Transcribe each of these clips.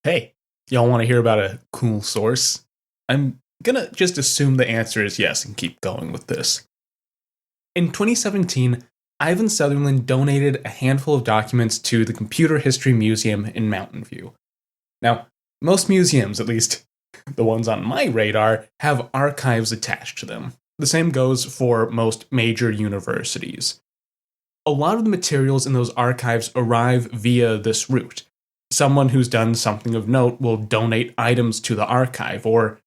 Hey, y'all want to hear about a cool source? I'm gonna just assume the answer is yes and keep going with this. In 2017, Ivan Sutherland donated a handful of documents to the Computer History Museum in Mountain View. Now, most museums, at least the ones on my radar, have archives attached to them. The same goes for most major universities. A lot of the materials in those archives arrive via this route. Someone who's done something of note will donate items to the archive, or,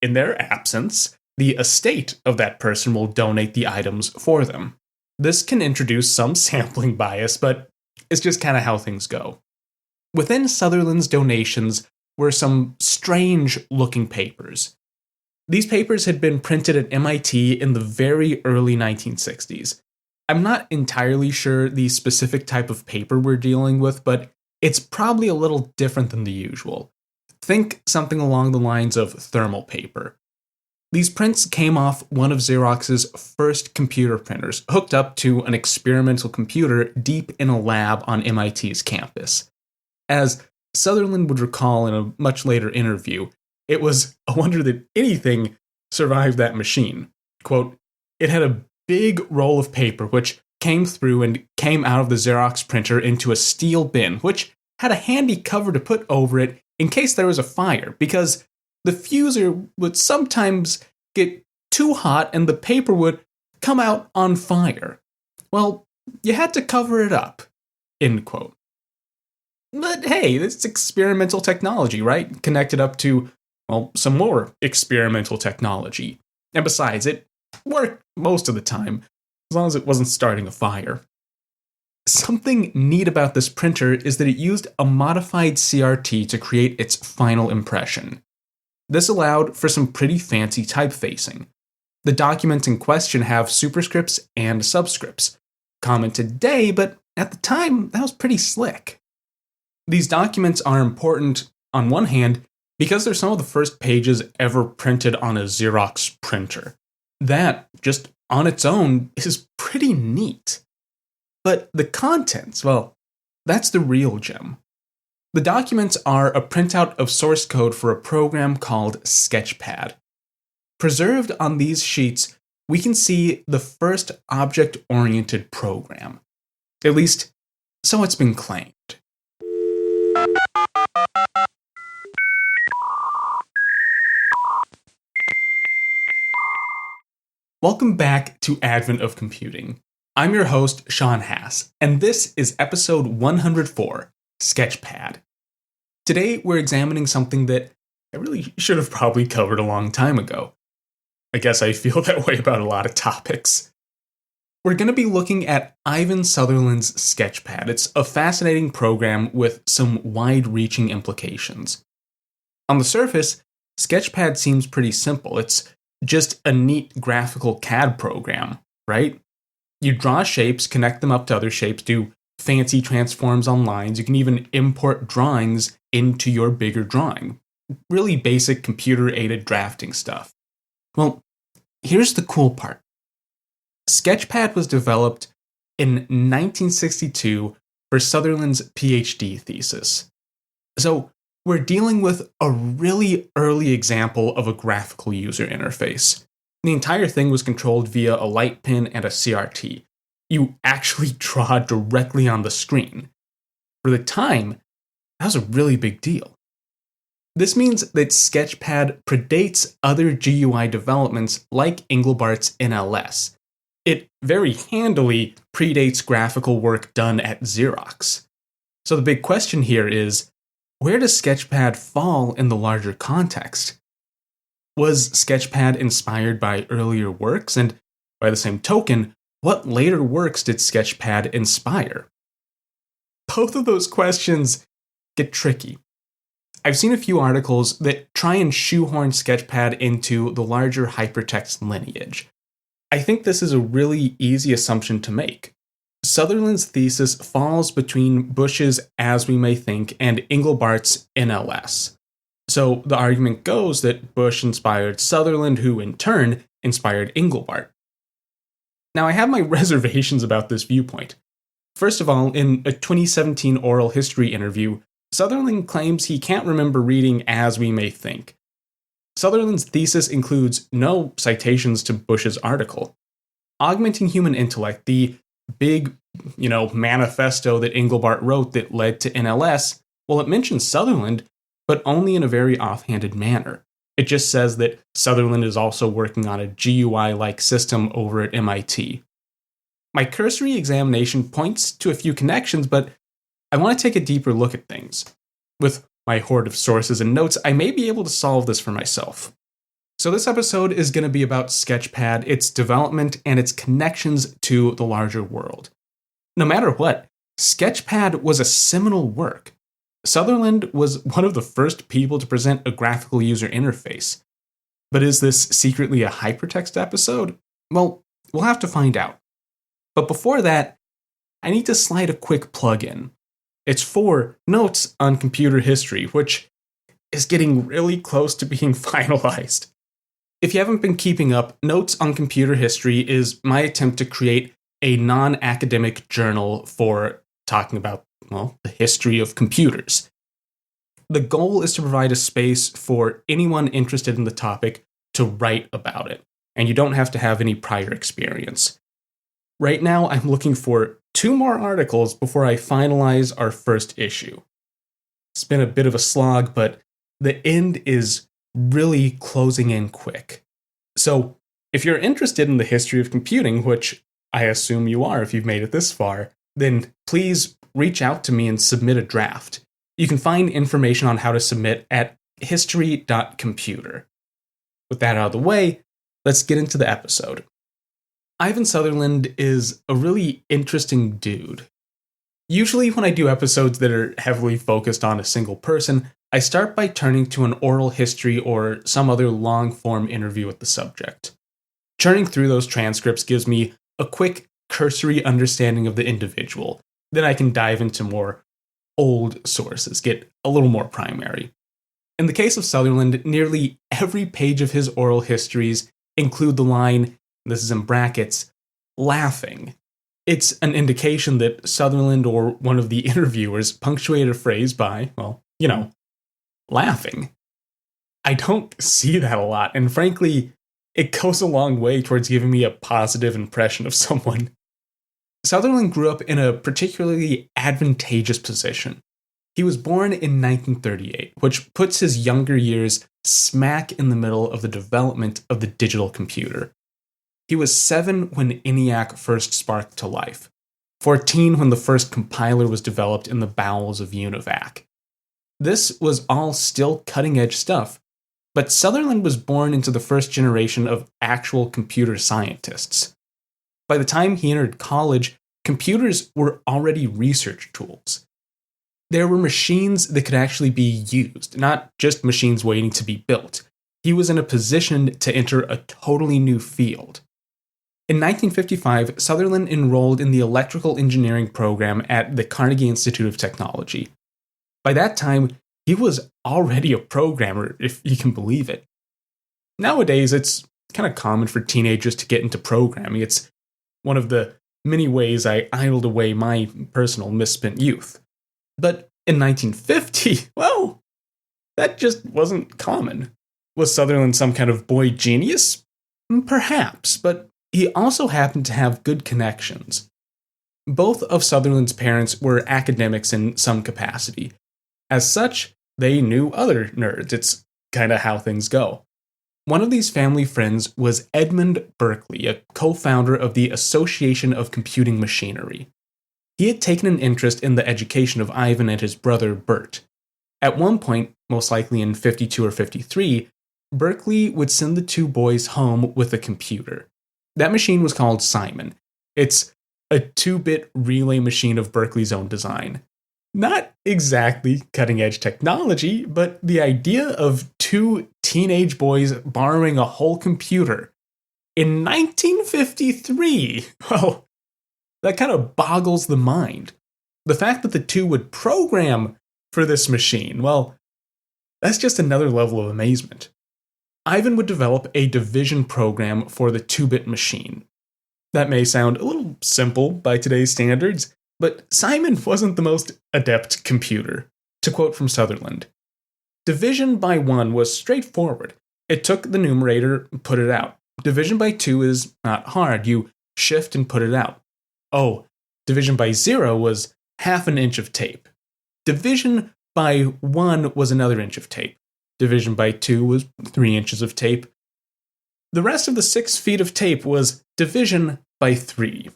in their absence, the estate of that person will donate the items for them. This can introduce some sampling bias, but it's just kind of how things go. Within Sutherland's donations were some strange-looking papers. These papers had been printed at MIT in the very early 1960s. I'm not entirely sure the specific type of paper we're dealing with, but it's probably a little different than the usual. Think something along the lines of thermal paper. These prints came off one of Xerox's first computer printers, hooked up to an experimental computer deep in a lab on MIT's campus. As Sutherland would recall in a much later interview, it was a wonder that anything survived that machine. Quote, "It had a big roll of paper which came through and came out of the Xerox printer into a steel bin, which had a handy cover to put over it in case there was a fire, because the fuser would sometimes get too hot and the paper would come out on fire. Well, you had to cover it up." End quote. But hey, it's experimental technology, right? Connected up to, well, some more experimental technology. And besides, it worked most of the time, as long as it wasn't starting a fire. Something neat about this printer is that it used a modified CRT to create its final impression. This allowed for some pretty fancy typefacing. The documents in question have superscripts and subscripts. Common today, but at the time, that was pretty slick. These documents are important, on one hand, because they're some of the first pages ever printed on a Xerox printer. That, just on its own, is pretty neat. But the contents, well, that's the real gem. The documents are a printout of source code for a program called Sketchpad. Preserved on these sheets, we can see the first object-oriented program. At least, so it's been claimed. Welcome back to Advent of Computing. I'm your host, Sean Hass, and this is episode 104, Sketchpad. Today, we're examining something that I really should have probably covered a long time ago. I guess I feel that way about a lot of topics. We're going to be looking at Ivan Sutherland's Sketchpad. It's a fascinating program with some wide-reaching implications. On the surface, Sketchpad seems pretty simple. It's just a neat graphical CAD program, right? You draw shapes, connect them up to other shapes, do fancy transforms on lines. You can even import drawings into your bigger drawing. Really basic computer-aided drafting stuff. Well, here's the cool part. Sketchpad was developed in 1962 for Sutherland's PhD thesis. So, we're dealing with a really early example of a graphical user interface. The entire thing was controlled via a light pin and a CRT. You actually draw directly on the screen. For the time, that was a really big deal. This means that Sketchpad predates other GUI developments like Englebart's NLS. It very handily predates graphical work done at Xerox. So the big question here is, where does Sketchpad fall in the larger context? Was Sketchpad inspired by earlier works? And by the same token, what later works did Sketchpad inspire? Both of those questions get tricky. I've seen a few articles that try and shoehorn Sketchpad into the larger hypertext lineage. I think this is a really easy assumption to make. Sutherland's thesis falls between Bush's As We May Think and Englebart's NLS. So the argument goes that Bush inspired Sutherland, who in turn inspired Engelbart. Now I have my reservations about this viewpoint. First of all, in a 2017 oral history interview, Sutherland claims he can't remember reading as we may think. Sutherland's thesis includes no citations to Bush's article. Augmenting Human Intellect, the big, manifesto that Engelbart wrote that led to NLS, well, it mentions Sutherland, but only in a very offhanded manner. It just says that Sutherland is also working on a GUI-like system over at MIT. My cursory examination points to a few connections, but I want to take a deeper look at things. With my hoard of sources and notes, I may be able to solve this for myself. So this episode is going to be about Sketchpad, its development, and its connections to the larger world. No matter what, Sketchpad was a seminal work. Sutherland was one of the first people to present a graphical user interface. But is this secretly a hypertext episode? Well, we'll have to find out. But before that, I need to slide a quick plug-in. It's for Notes on Computer History, which is getting really close to being finalized. If you haven't been keeping up, Notes on Computer History is my attempt to create a non-academic journal for talking about, the history of computers. The goal is to provide a space for anyone interested in the topic to write about it, and you don't have to have any prior experience. Right now, I'm looking for 2 more articles before I finalize our first issue. It's been a bit of a slog, but the end is really closing in quick. So, if you're interested in the history of computing, which I assume you are if you've made it this far, then please reach out to me and submit a draft. You can find information on how to submit at history.computer. With that out of the way, let's get into the episode. Ivan Sutherland is a really interesting dude. Usually when I do episodes that are heavily focused on a single person, I start by turning to an oral history or some other long-form interview with the subject. Churning through those transcripts gives me a quick, cursory understanding of the individual. Then I can dive into more old sources, get a little more primary. In the case of Sutherland, nearly every page of his oral histories include the line, this is in brackets, laughing. It's an indication that Sutherland or one of the interviewers punctuated a phrase by, laughing. I don't see that a lot, and frankly, it goes a long way towards giving me a positive impression of someone. Sutherland grew up in a particularly advantageous position. He was born in 1938, which puts his younger years smack in the middle of the development of the digital computer. He was 7 when ENIAC first sparked to life, 14 when the first compiler was developed in the bowels of UNIVAC. This was all still cutting-edge stuff, but Sutherland was born into the first generation of actual computer scientists. By the time he entered college, computers were already research tools. There were machines that could actually be used, not just machines waiting to be built. He was in a position to enter a totally new field. In 1955, Sutherland enrolled in the electrical engineering program at the Carnegie Institute of Technology. By that time, he was already a programmer, if you can believe it. Nowadays, it's kind of common for teenagers to get into programming. It's one of the many ways I idled away my personal misspent youth. But in 1950, well, that just wasn't common. Was Sutherland some kind of boy genius? Perhaps, but he also happened to have good connections. Both of Sutherland's parents were academics in some capacity. As such, they knew other nerds. It's kind of how things go. One of these family friends was Edmund Berkeley, a co-founder of the Association of Computing Machinery. He had taken an interest in the education of Ivan and his brother Bert. At one point, most likely in 52 or 53, Berkeley would send the 2 boys home with a computer. That machine was called Simon. It's a 2-bit relay machine of Berkeley's own design. Not exactly cutting-edge technology, but the idea of 2 teenage boys borrowing a whole computer in 1953, well, that kind of boggles the mind. The fact that the 2 would program for this machine, well, that's just another level of amazement. Ivan would develop a division program for the 2-bit machine. That may sound a little simple by today's standards, but Simon wasn't the most adept computer. To quote from Sutherland, "Division by 1 was straightforward. It took the numerator and put it out. Division by 2 is not hard. You shift and put it out. Oh, division by 0 was half an inch of tape. Division by 1 was another inch of tape. Division by 2 was 3 inches of tape. The rest of the 6 feet of tape was division by 3.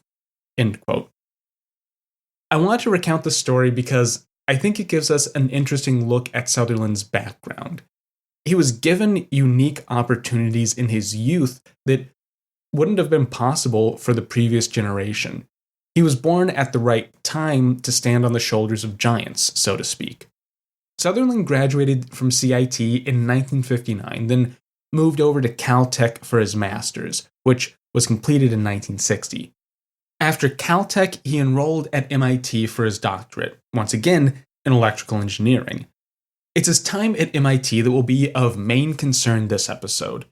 End quote. I want to recount the story because I think it gives us an interesting look at Sutherland's background. He was given unique opportunities in his youth that wouldn't have been possible for the previous generation. He was born at the right time to stand on the shoulders of giants, so to speak. Sutherland graduated from CIT in 1959, then moved over to Caltech for his master's, which was completed in 1960. After Caltech, he enrolled at MIT for his doctorate, once again in electrical engineering. It's his time at MIT that will be of main concern this episode.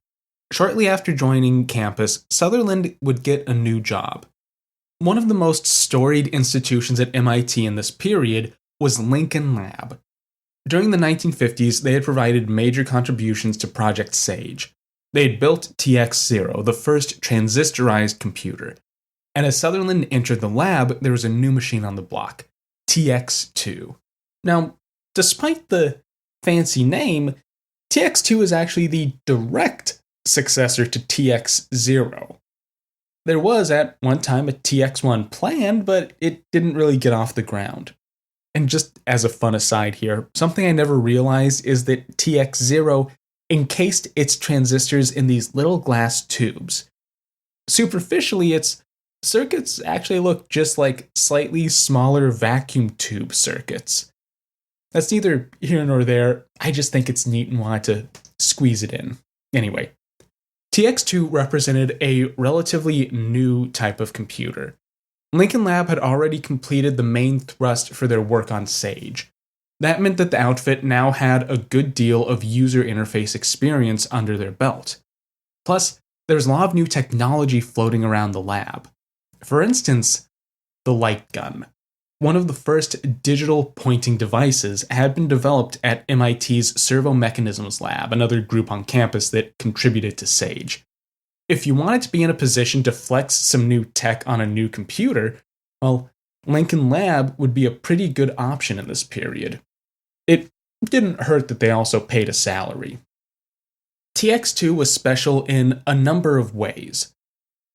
Shortly after joining campus, Sutherland would get a new job. One of the most storied institutions at MIT in this period was Lincoln Lab. During the 1950s, they had provided major contributions to Project Sage. They had built TX0, the first transistorized computer. And as Sutherland entered the lab, there was a new machine on the block, TX2. Now, despite the fancy name, TX2 is actually the direct successor to TX0. There was at one time a TX1 planned, but it didn't really get off the ground. And just as a fun aside here, something I never realized is that TX0 encased its transistors in these little glass tubes. Superficially, its circuits actually look just like slightly smaller vacuum tube circuits. That's neither here nor there. I just think it's neat and wanted to squeeze it in. Anyway, TX2 represented a relatively new type of computer. Lincoln Lab had already completed the main thrust for their work on Sage. That meant that the outfit now had a good deal of user interface experience under their belt. Plus, there was a lot of new technology floating around the lab. For instance, the light gun. One of the first digital pointing devices had been developed at MIT's Servo Mechanisms Lab, another group on campus that contributed to Sage. If you wanted to be in a position to flex some new tech on a new computer, well, Lincoln Lab would be a pretty good option in this period. It didn't hurt that they also paid a salary. TX2 was special in a number of ways.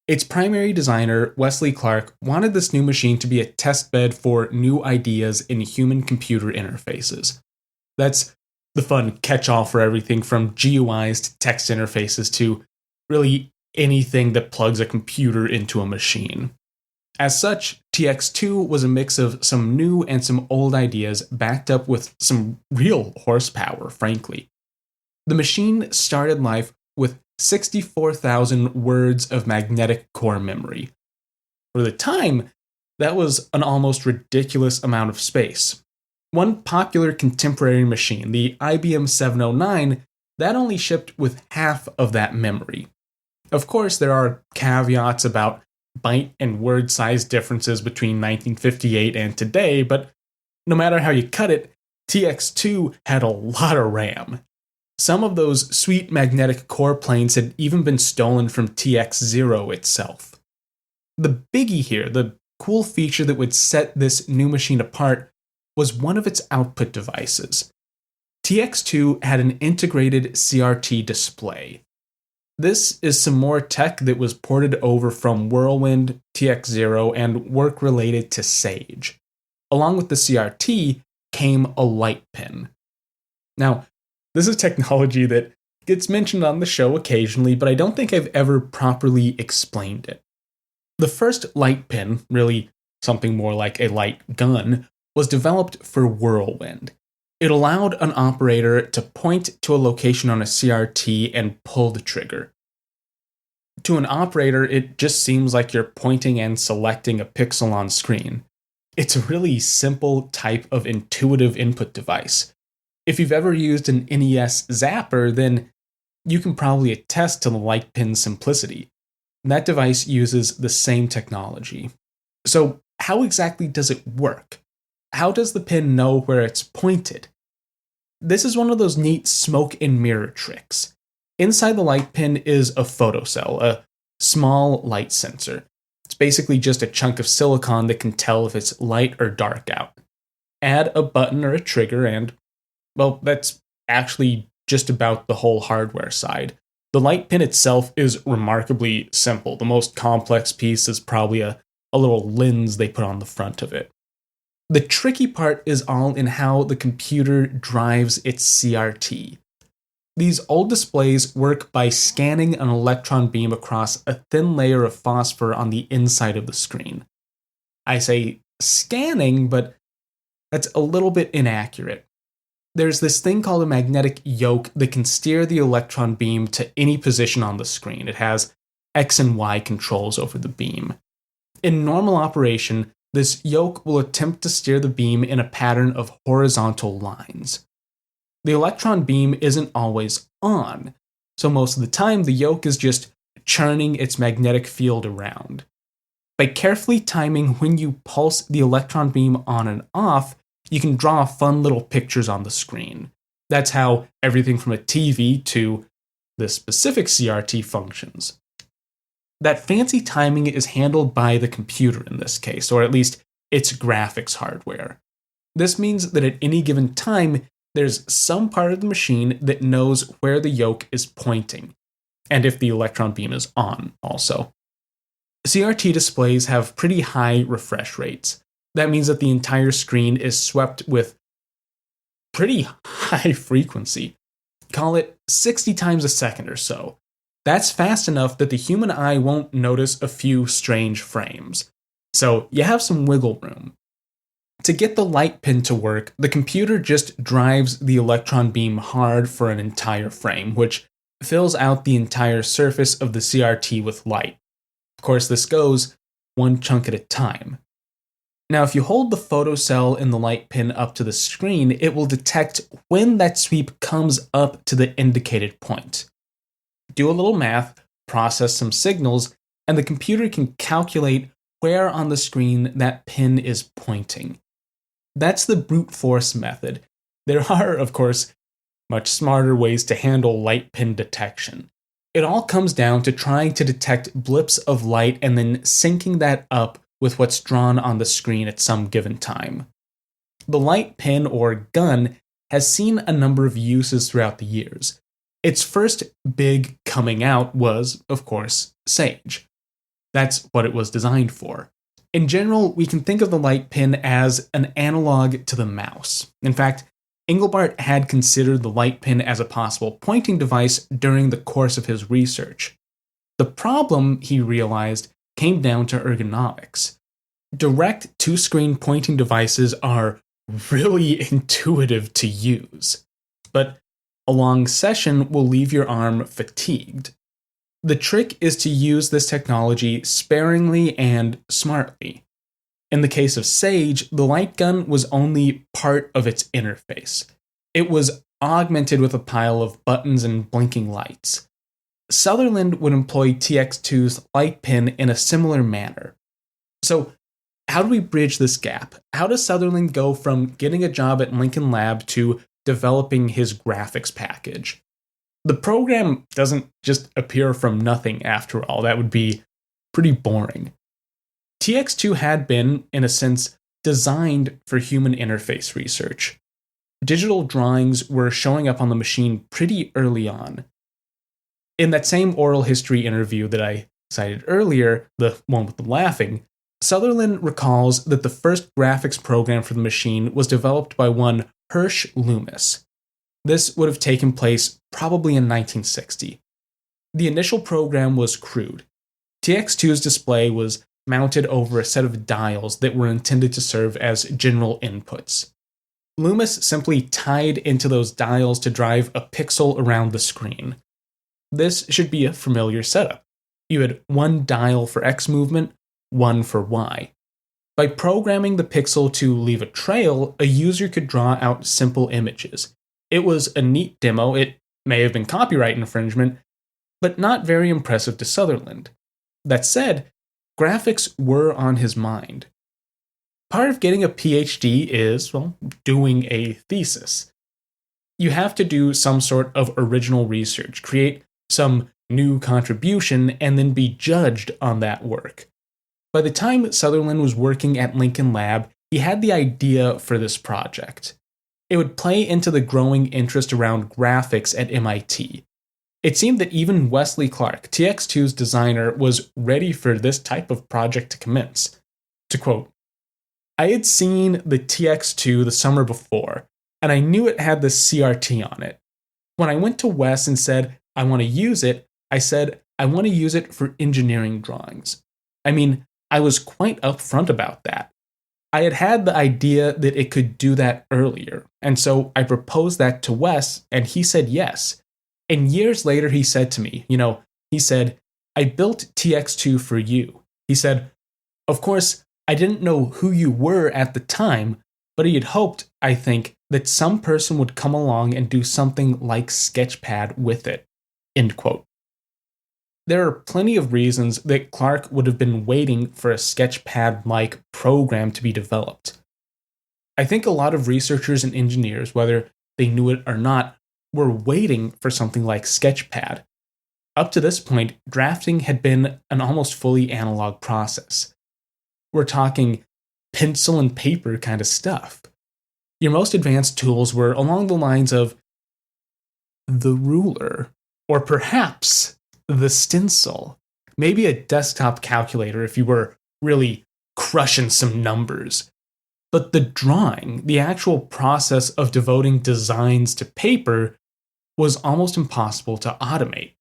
Its primary designer, Wesley Clark, wanted this new machine to be a testbed for new ideas in human-computer interfaces. That's the fun catch-all for everything from GUIs to text interfaces to really anything that plugs a computer into a machine. As such, TX2 was a mix of some new and some old ideas backed up with some real horsepower, frankly. The machine started life with 64,000 words of magnetic core memory. For the time, that was an almost ridiculous amount of space. One popular contemporary machine, the IBM 709, that only shipped with half of that memory. Of course, there are caveats about byte and word size differences between 1958 and today, but no matter how you cut it, TX2 had a lot of RAM. Some of those sweet magnetic core planes had even been stolen from TX0 itself. The biggie here, the cool feature that would set this new machine apart, was one of its output devices. TX2 had an integrated CRT display. This is some more tech that was ported over from Whirlwind, TX0, and work related to Sage. Along with the CRT came a light pin. Now, this is technology that gets mentioned on the show occasionally, but I don't think I've ever properly explained it. The first light pin, really something more like a light gun, was developed for Whirlwind. It allowed an operator to point to a location on a CRT and pull the trigger. To an operator, it just seems like you're pointing and selecting a pixel on screen. It's a really simple type of intuitive input device. If you've ever used an NES zapper, then you can probably attest to the light pin's simplicity. That device uses the same technology. So, how exactly does it work? How does the pin know where it's pointed? This is one of those neat smoke and mirror tricks. Inside the light pin is a photocell, a small light sensor. It's basically just a chunk of silicon that can tell if it's light or dark out. Add a button or a trigger, and, well, that's actually just about the whole hardware side. The light pin itself is remarkably simple. The most complex piece is probably a little lens they put on the front of it. The tricky part is all in how the computer drives its CRT. These old displays work by scanning an electron beam across a thin layer of phosphor on the inside of the screen. I say scanning, but that's a little bit inaccurate. There's this thing called a magnetic yoke that can steer the electron beam to any position on the screen. It has X and Y controls over the beam. In normal operation, this yoke will attempt to steer the beam in a pattern of horizontal lines. The electron beam isn't always on, so most of the time the yoke is just churning its magnetic field around. By carefully timing when you pulse the electron beam on and off, you can draw fun little pictures on the screen. That's how everything from a TV to the specific CRT functions. That fancy timing is handled by the computer in this case, or at least its graphics hardware. This means that at any given time, there's some part of the machine that knows where the yoke is pointing, and if the electron beam is on, also. CRT displays have pretty high refresh rates. That means that the entire screen is swept with pretty high frequency. Call it 60 times a second or so. That's fast enough that the human eye won't notice a few strange frames. So you have some wiggle room. To get the light pin to work, the computer just drives the electron beam hard for an entire frame, which fills out the entire surface of the CRT with light. Of course, this goes one chunk at a time. Now, if you hold the photocell in the light pin up to the screen, it will detect when that sweep comes up to the indicated point. Do a little math, process some signals, and the computer can calculate where on the screen that pin is pointing. That's the brute force method. There are, of course, much smarter ways to handle light pin detection. It all comes down to trying to detect blips of light and then syncing that up with what's drawn on the screen at some given time. The light pin, or gun, has seen a number of uses throughout the years. Its first big coming out was, of course, Sage. That's what it was designed for. In general, we can think of the light pin as an analog to the mouse. In fact, Engelbart had considered the light pin as a possible pointing device during the course of his research. The problem, he realized, came down to ergonomics. Direct two-screen pointing devices are really intuitive to use, but a long session will leave your arm fatigued. The trick is to use this technology sparingly and smartly. In the case of Sage, the light gun was only part of its interface. It was augmented with a pile of buttons and blinking lights. Sutherland would employ TX2's light pin in a similar manner. So, how do we bridge this gap? How does Sutherland go from getting a job at Lincoln Lab to developing his graphics package? The program doesn't just appear from nothing after all. That would be pretty boring. TX2 had been, in a sense, designed for human interface research. Digital drawings were showing up on the machine pretty early on. In that same oral history interview that I cited earlier, the one with the laughing, Sutherland recalls that the first graphics program for the machine was developed by one Hirsch Loomis. This would have taken place probably in 1960. The initial program was crude. TX2's display was mounted over a set of dials that were intended to serve as general inputs. Loomis simply tied into those dials to drive a pixel around the screen. This should be a familiar setup. You had one dial for X movement, one for Y. By programming the pixel to leave a trail, a user could draw out simple images. It was a neat demo. It may have been copyright infringement, but not very impressive to Sutherland. That said, graphics were on his mind. Part of getting a PhD is, well, doing a thesis. you have to do some sort of original research, create some new contribution, and then be judged on that work. By the time Sutherland was working at Lincoln Lab, he had the idea for this project. It would play into the growing interest around graphics at MIT. It seemed that even Wesley Clark, TX2's designer, was ready for this type of project to commence. To quote, "I had seen the TX2 the summer before, and I knew it had the CRT on it. When I went to Wes and said, I want to use it, I said, I want to use it for engineering drawings. I mean, I was quite upfront about that. I had had the idea that it could do that earlier, and so I proposed that to Wes, and he said yes. And years later, he said to me, he said, I built TX2 for you. He said, of course, I didn't know who you were at the time, but he had hoped, I think, that some person would come along and do something like Sketchpad with it." End quote. There are plenty of reasons that Clark would have been waiting for a Sketchpad-like program to be developed. I think a lot of researchers and engineers, whether they knew it or not, were waiting for something like Sketchpad. Up to this point, drafting had been an almost fully analog process. We're talking pencil and paper kind of stuff. Your most advanced tools were along the lines of the ruler, or perhaps the stencil, maybe a desktop calculator if you were really crushing some numbers. But the drawing, the actual process of devoting designs to paper, was almost impossible to automate.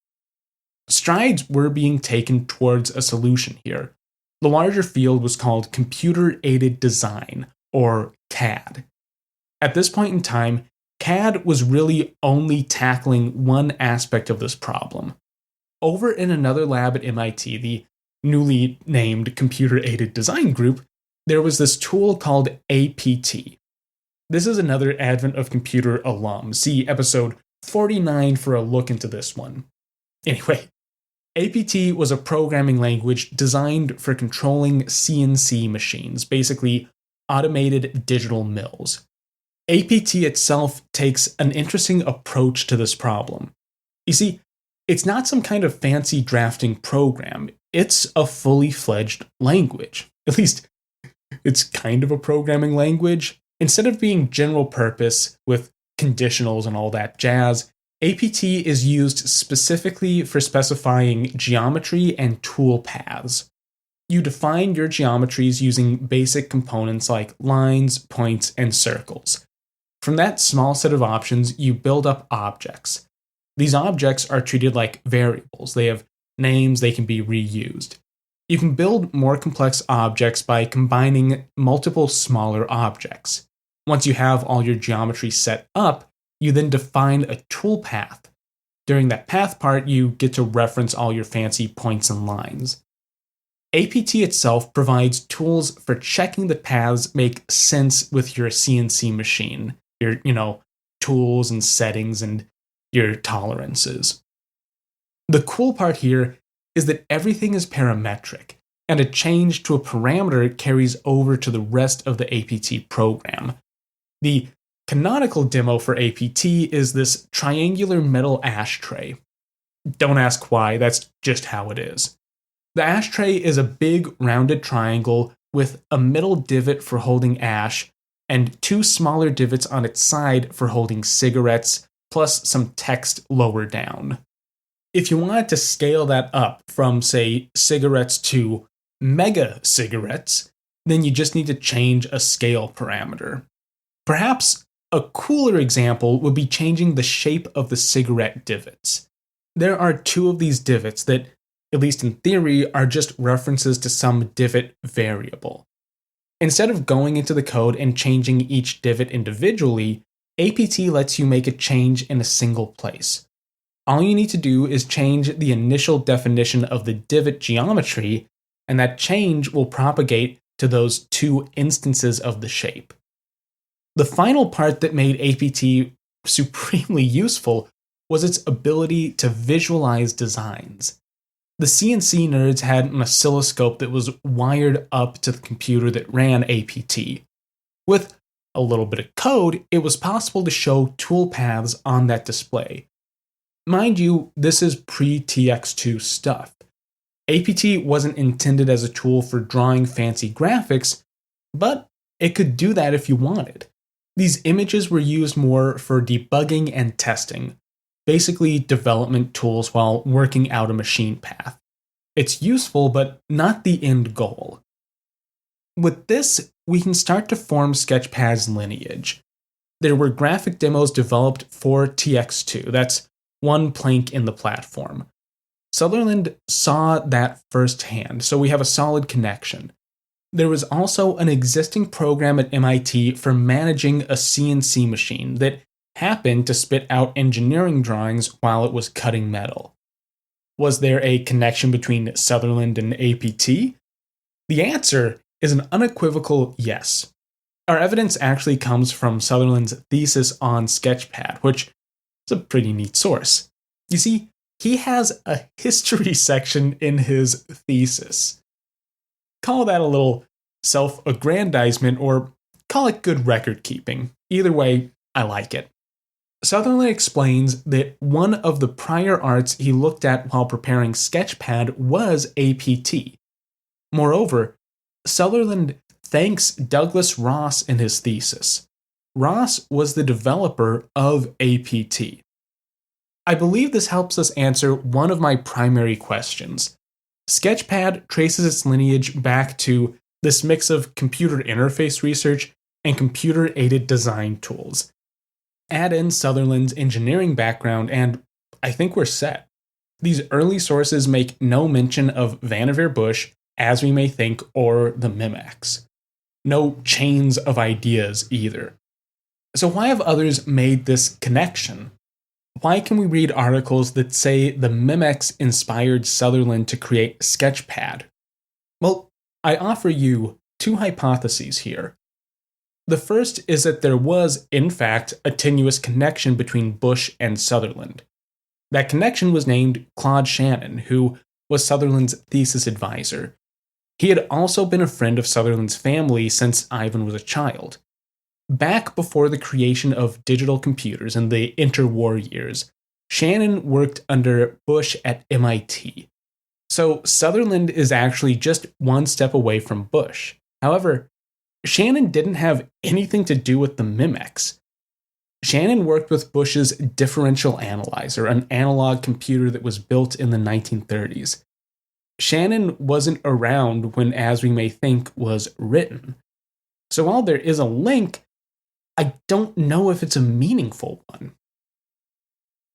Strides were being taken towards a solution here. The larger field was called computer-aided design, or CAD. At this point in time, CAD was really only tackling one aspect of this problem. Over in another lab at MIT, the newly named Computer-Aided Design Group, there was this tool called APT. This is another Advent of Computer alum. See episode 49 for a look into this one. Anyway, APT was a programming language designed for controlling CNC machines, basically automated digital mills. APT itself takes an interesting approach to this problem. You see, it's not some kind of fancy drafting program, it's a fully fledged language. At least, it's kind of a programming language. Instead of being general purpose with conditionals and all that jazz, APT is used specifically for specifying geometry and tool paths. You define your geometries using basic components like lines, points, and circles. From that small set of options, you build up objects. These objects are treated like variables. They have names, they can be reused. You can build more complex objects by combining multiple smaller objects. Once you have all your geometry set up, you then define a tool path. During that path part, you get to reference all your fancy points and lines. APT itself provides tools for checking the paths make sense with your CNC machine, your, tools and settings and your tolerances. The cool part here is that everything is parametric, and a change to a parameter carries over to the rest of the APT program. The canonical demo for APT is this triangular metal ashtray. Don't ask why, that's just how it is. The ashtray is a big rounded triangle with a middle divot for holding ash and two smaller divots on its side for holding cigarettes, plus some text lower down. If you wanted to scale that up from, say, cigarettes to mega cigarettes, then you just need to change a scale parameter. Perhaps a cooler example would be changing the shape of the cigarette divots. There are two of these divots that, at least in theory, are just references to some divot variable. Instead of going into the code and changing each divot individually, APT lets you make a change in a single place. All you need to do is change the initial definition of the divot geometry, and that change will propagate to those two instances of the shape. The final part that made APT supremely useful was its ability to visualize designs. The CNC nerds had an oscilloscope that was wired up to the computer that ran APT. With a little bit of code, it was possible to show toolpaths on that display. Mind you, this is pre-TX2 stuff. APT wasn't intended as a tool for drawing fancy graphics, but it could do that if you wanted. These images were used more for debugging and testing, basically development tools while working out a machine path. It's useful, but not the end goal. With this, we can start to form Sketchpad's lineage. There were graphic demos developed for TX2, that's one plank in the platform. Sutherland saw that firsthand, so we have a solid connection. There was also an existing program at MIT for managing a CNC machine that happened to spit out engineering drawings while it was cutting metal. Was there a connection between Sutherland and APT? The answer is an unequivocal yes. Our evidence actually comes from Sutherland's thesis on Sketchpad, which is a pretty neat source. You see, he has a history section in his thesis. Call that a little self-aggrandizement or call it good record keeping. Either way, I like it. Sutherland explains that one of the prior arts he looked at while preparing Sketchpad was APT. Moreover, Sutherland thanks Douglas Ross in his thesis. Ross was the developer of APT. I believe this helps us answer one of my primary questions. Sketchpad traces its lineage back to this mix of computer interface research and computer-aided design tools. Add in Sutherland's engineering background, and I think we're set. These early sources make no mention of Vannevar Bush, as we may think, or the Mimex. No chains of ideas either. So why have others made this connection? Why can we read articles that say the Mimex inspired Sutherland to create Sketchpad? Well, I offer you two hypotheses here. The first is that there was, in fact, a tenuous connection between Bush and Sutherland. That connection was named Claude Shannon, who was Sutherland's thesis advisor. He had also been a friend of Sutherland's family since Ivan was a child. Back before the creation of digital computers in the interwar years, Shannon worked under Bush at MIT. So Sutherland is actually just one step away from Bush. However, Shannon didn't have anything to do with the Mimex. Shannon worked with Bush's differential analyzer, an analog computer that was built in the 1930s. Shannon wasn't around when As We May Think was written. So while there is a link, I don't know if it's a meaningful one.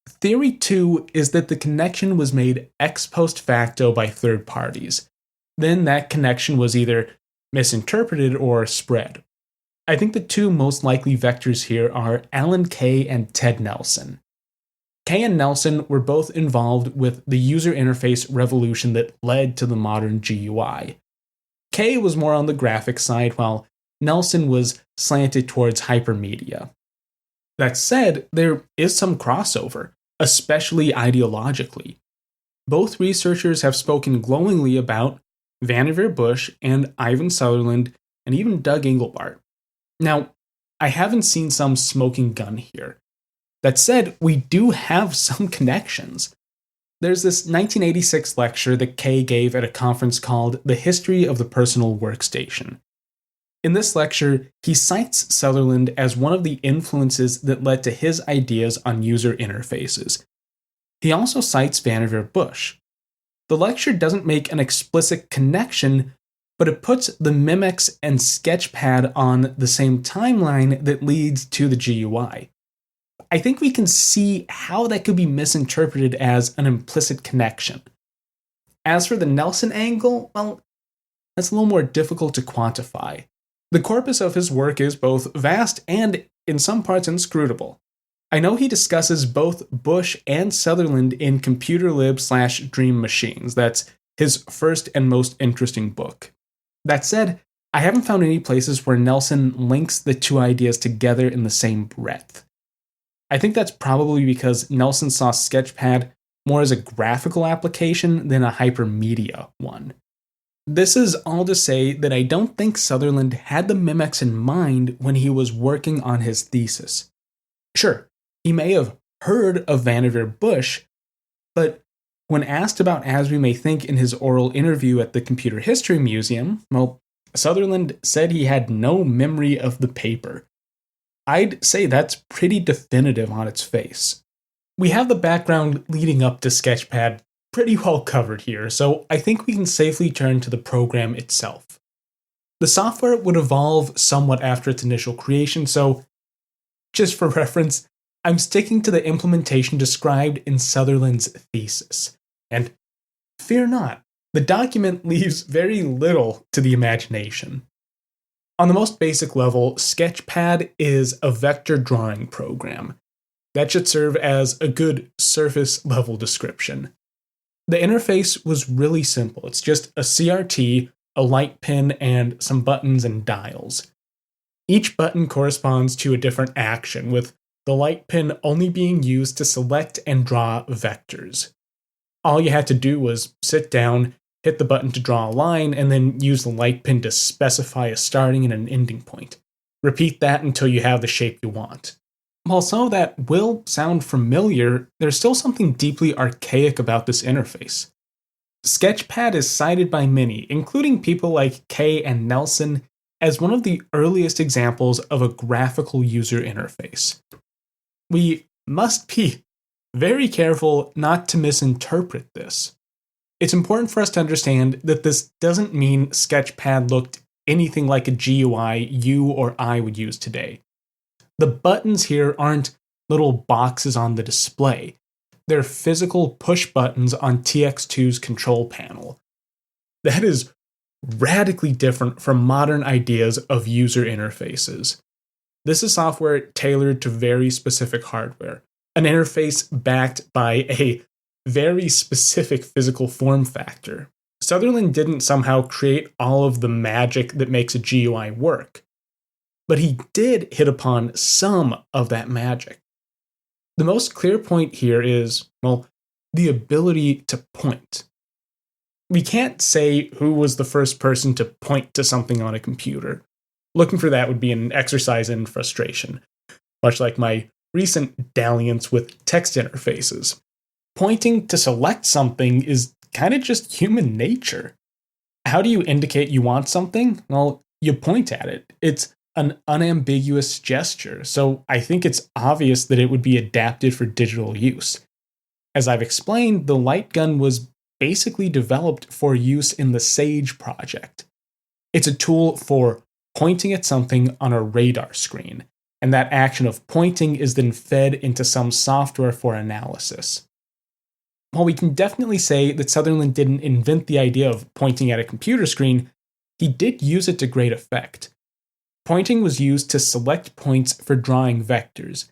Theory 2 is that the connection was made ex post facto by third parties. Then that connection was either misinterpreted or spread. I think the two most likely vectors here are Alan Kay and Ted Nelson. Kay and Nelson were both involved with the user interface revolution that led to the modern GUI. Kay was more on the graphic side, while Nelson was slanted towards hypermedia. That said, there is some crossover, especially ideologically. Both researchers have spoken glowingly about Vannevar Bush and Ivan Sutherland and even Doug Engelbart. Now, I haven't seen some smoking gun here. That said, we do have some connections. There's this 1986 lecture that Kay gave at a conference called The History of the Personal Workstation. In this lecture, he cites Sutherland as one of the influences that led to his ideas on user interfaces. He also cites Vannevar Bush. The lecture doesn't make an explicit connection, but it puts the Mimex and Sketchpad on the same timeline that leads to the GUI. I think we can see how that could be misinterpreted as an implicit connection. As for the Nelson angle, well, that's a little more difficult to quantify. The corpus of his work is both vast and, in some parts, inscrutable. I know he discusses both Bush and Sutherland in Computerlib/Dream Machines. That's his first and most interesting book. That said, I haven't found any places where Nelson links the two ideas together in the same breadth. I think that's probably because Nelson saw Sketchpad more as a graphical application than a hypermedia one. This is all to say that I don't think Sutherland had the Mimex in mind when he was working on his thesis. Sure, he may have heard of Vannevar Bush, but when asked about As We May Think in his oral interview at the Computer History Museum, well, Sutherland said he had no memory of the paper. I'd say that's pretty definitive on its face. We have the background leading up to Sketchpad pretty well covered here, so I think we can safely turn to the program itself. The software would evolve somewhat after its initial creation, so just for reference, I'm sticking to the implementation described in Sutherland's thesis. And fear not, the document leaves very little to the imagination. On the most basic level, Sketchpad is a vector drawing program. That should serve as a good surface level description. The interface was really simple. It's just a CRT, a light pin, and some buttons and dials. Each button corresponds to a different action, with the light pin only being used to select and draw vectors. All you had to do was sit down, hit the button to draw a line, and then use the light pin to specify a starting and an ending point. Repeat that until you have the shape you want. While some of that will sound familiar, there's still something deeply archaic about this interface. Sketchpad is cited by many, including people like Kay and Nelson, as one of the earliest examples of a graphical user interface. We must be very careful not to misinterpret this. It's important for us to understand that this doesn't mean Sketchpad looked anything like a GUI you or I would use today. The buttons here aren't little boxes on the display. They're physical push buttons on TX2's control panel. That is radically different from modern ideas of user interfaces. This is software tailored to very specific hardware, an interface backed by a very specific physical form factor. Sutherland didn't somehow create all of the magic that makes a GUI work, but he did hit upon some of that magic. The most clear point here is, well, the ability to point. We can't say who was the first person to point to something on a computer. Looking for that would be an exercise in frustration, much like my recent dalliance with text interfaces. Pointing to select something is kind of just human nature. How do you indicate you want something? Well, you point at it. It's an unambiguous gesture, so I think it's obvious that it would be adapted for digital use. As I've explained, the light gun was basically developed for use in the Sage project. It's a tool for pointing at something on a radar screen, and that action of pointing is then fed into some software for analysis. While we can definitely say that Sutherland didn't invent the idea of pointing at a computer screen, he did use it to great effect. Pointing was used to select points for drawing vectors,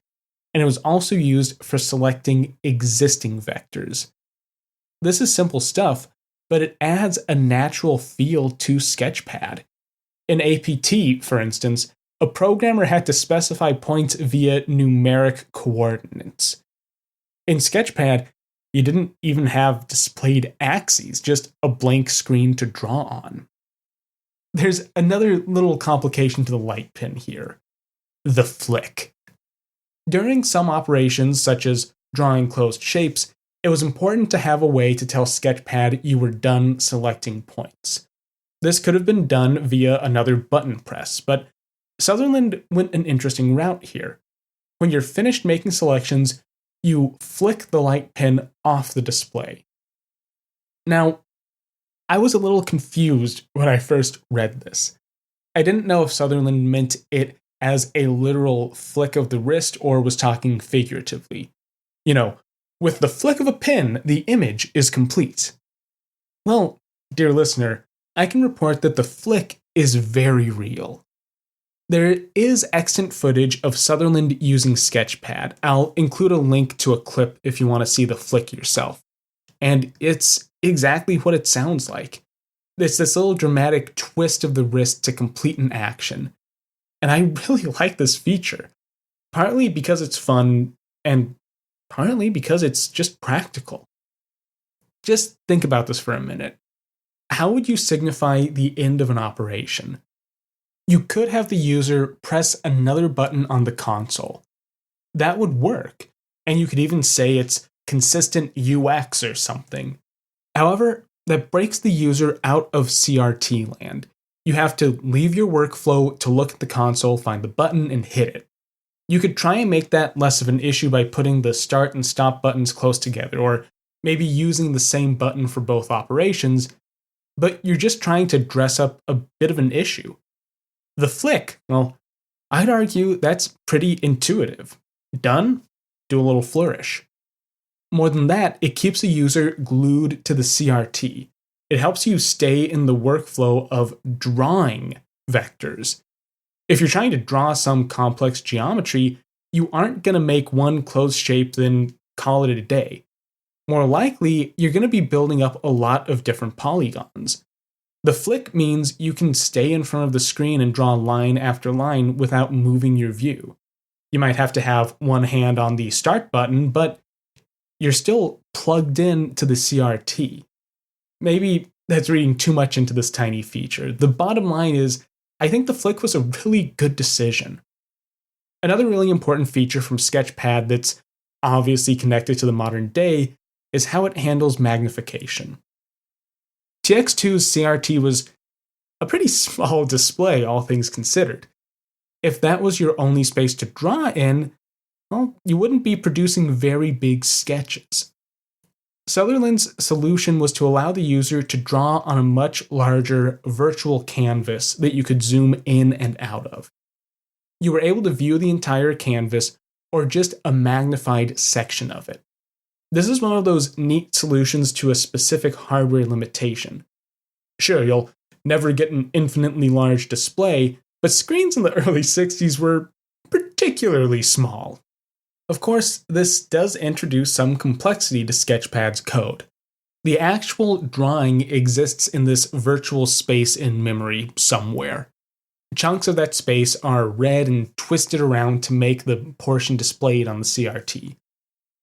and it was also used for selecting existing vectors. This is simple stuff, but it adds a natural feel to Sketchpad. In APT, for instance, a programmer had to specify points via numeric coordinates. In Sketchpad, you didn't even have displayed axes, just a blank screen to draw on. There's another little complication to the light pin here: the flick. During some operations, such as drawing closed shapes, it was important to have a way to tell Sketchpad you were done selecting points. This could have been done via another button press, but Sutherland went an interesting route here. When you're finished making selections, you flick the light pin off the display. Now, I was a little confused when I first read this. I didn't know if Sutherland meant it as a literal flick of the wrist or was talking figuratively. You know, with the flick of a pin, the image is complete. Well, dear listener, I can report that the flick is very real. There is extant footage of Sutherland using Sketchpad. I'll include a link to a clip if you want to see the flick yourself. And it's exactly what it sounds like. It's this little dramatic twist of the wrist to complete an action. And I really like this feature, partly because it's fun and partly because it's just practical. Just think about this for a minute. How would you signify the end of an operation? You could have the user press another button on the console. That would work, and you could even say it's consistent UX or something. However, that breaks the user out of CRT land. You have to leave your workflow to look at the console, find the button, and hit it. You could try and make that less of an issue by putting the start and stop buttons close together, or maybe using the same button for both operations, but you're just trying to dress up a bit of an issue. The flick, well, I'd argue that's pretty intuitive. Done? Do a little flourish. More than that, it keeps the user glued to the CRT. It helps you stay in the workflow of drawing vectors. If you're trying to draw some complex geometry, you aren't going to make one closed shape then call it a day. More likely, you're going to be building up a lot of different polygons. The flick means you can stay in front of the screen and draw line after line without moving your view. You might have to have one hand on the start button, but you're still plugged in to the CRT. Maybe that's reading too much into this tiny feature. The bottom line is, I think the flick was a really good decision. Another really important feature from Sketchpad that's obviously connected to the modern day is how it handles magnification. TX2's CRT was a pretty small display, all things considered. If that was your only space to draw in, well, you wouldn't be producing very big sketches. Sutherland's solution was to allow the user to draw on a much larger virtual canvas that you could zoom in and out of. You were able to view the entire canvas or just a magnified section of it. This is one of those neat solutions to a specific hardware limitation. Sure, you'll never get an infinitely large display, but screens in the early 60s were particularly small. Of course, this does introduce some complexity to Sketchpad's code. The actual drawing exists in this virtual space in memory somewhere. Chunks of that space are read and twisted around to make the portion displayed on the CRT.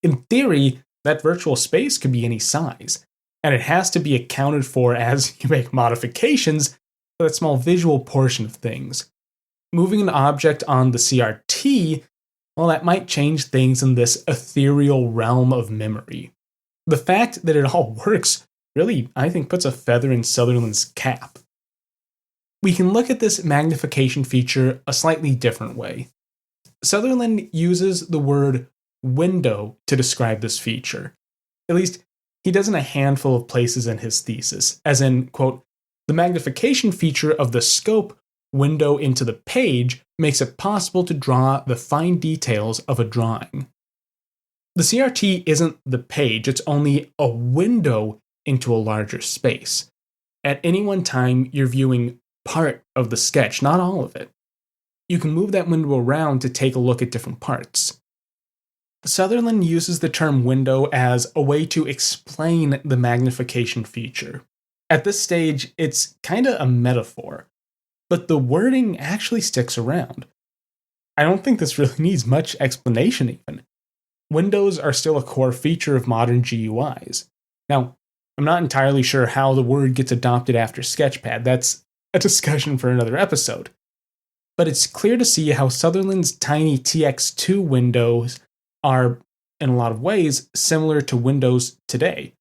In theory, that virtual space could be any size, and it has to be accounted for as you make modifications for that small visual portion of things. Moving an object on the CRT, well, that might change things in this ethereal realm of memory. The fact that it all works really, I think, puts a feather in Sutherland's cap. We can look at this magnification feature a slightly different way. Sutherland uses the word window to describe this feature. At least, he does in a handful of places in his thesis, as in, quote, the magnification feature of the scope window into the page makes it possible to draw the fine details of a drawing. The CRT isn't the page, it's only a window into a larger space. At any one time, you're viewing part of the sketch, not all of it. You can move that window around to take a look at different parts. Sutherland uses the term window as a way to explain the magnification feature. At this stage, it's kinda a metaphor, but the wording actually sticks around. I don't think this really needs much explanation even. Windows are still a core feature of modern GUIs. Now, I'm not entirely sure how the word gets adopted after Sketchpad. That's a discussion for another episode. But it's clear to see how Sutherland's tiny TX2 windows are, in a lot of ways, similar to Windows today.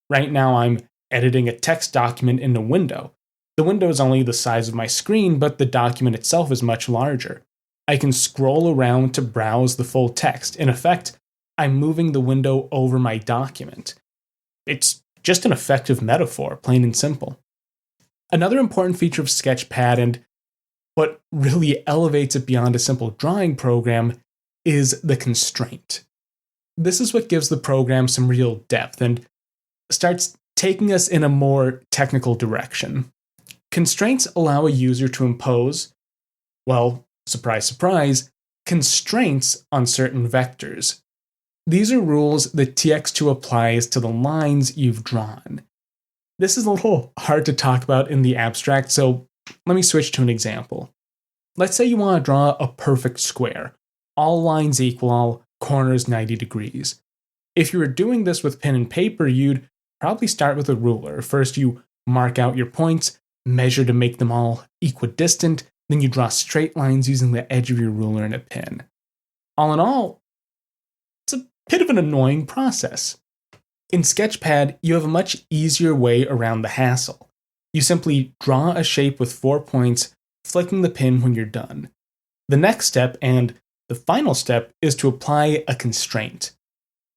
Right now, I'm editing a text document in a window. The window is only the size of my screen, but the document itself is much larger. I can scroll around to browse the full text. In effect, I'm moving the window over my document. It's just an effective metaphor, plain and simple. Another important feature of Sketchpad, and what really elevates it beyond a simple drawing program, is the constraint. This is what gives the program some real depth and starts taking us in a more technical direction. Constraints allow a user to impose, well, surprise, surprise, constraints on certain vectors. These are rules that TX2 applies to the lines you've drawn. This is a little hard to talk about in the abstract, so let me switch to an example. Let's say you want to draw a perfect square. All lines equal, corners 90 degrees. If you were doing this with pen and paper, you'd probably start with a ruler. First, you mark out your points, measure to make them all equidistant, then you draw straight lines using the edge of your ruler and a pin. All in all, it's a bit of an annoying process. In Sketchpad, you have a much easier way around the hassle. You simply draw a shape with 4 points, flicking the pin when you're done. The next step, and the final step, is to apply a constraint.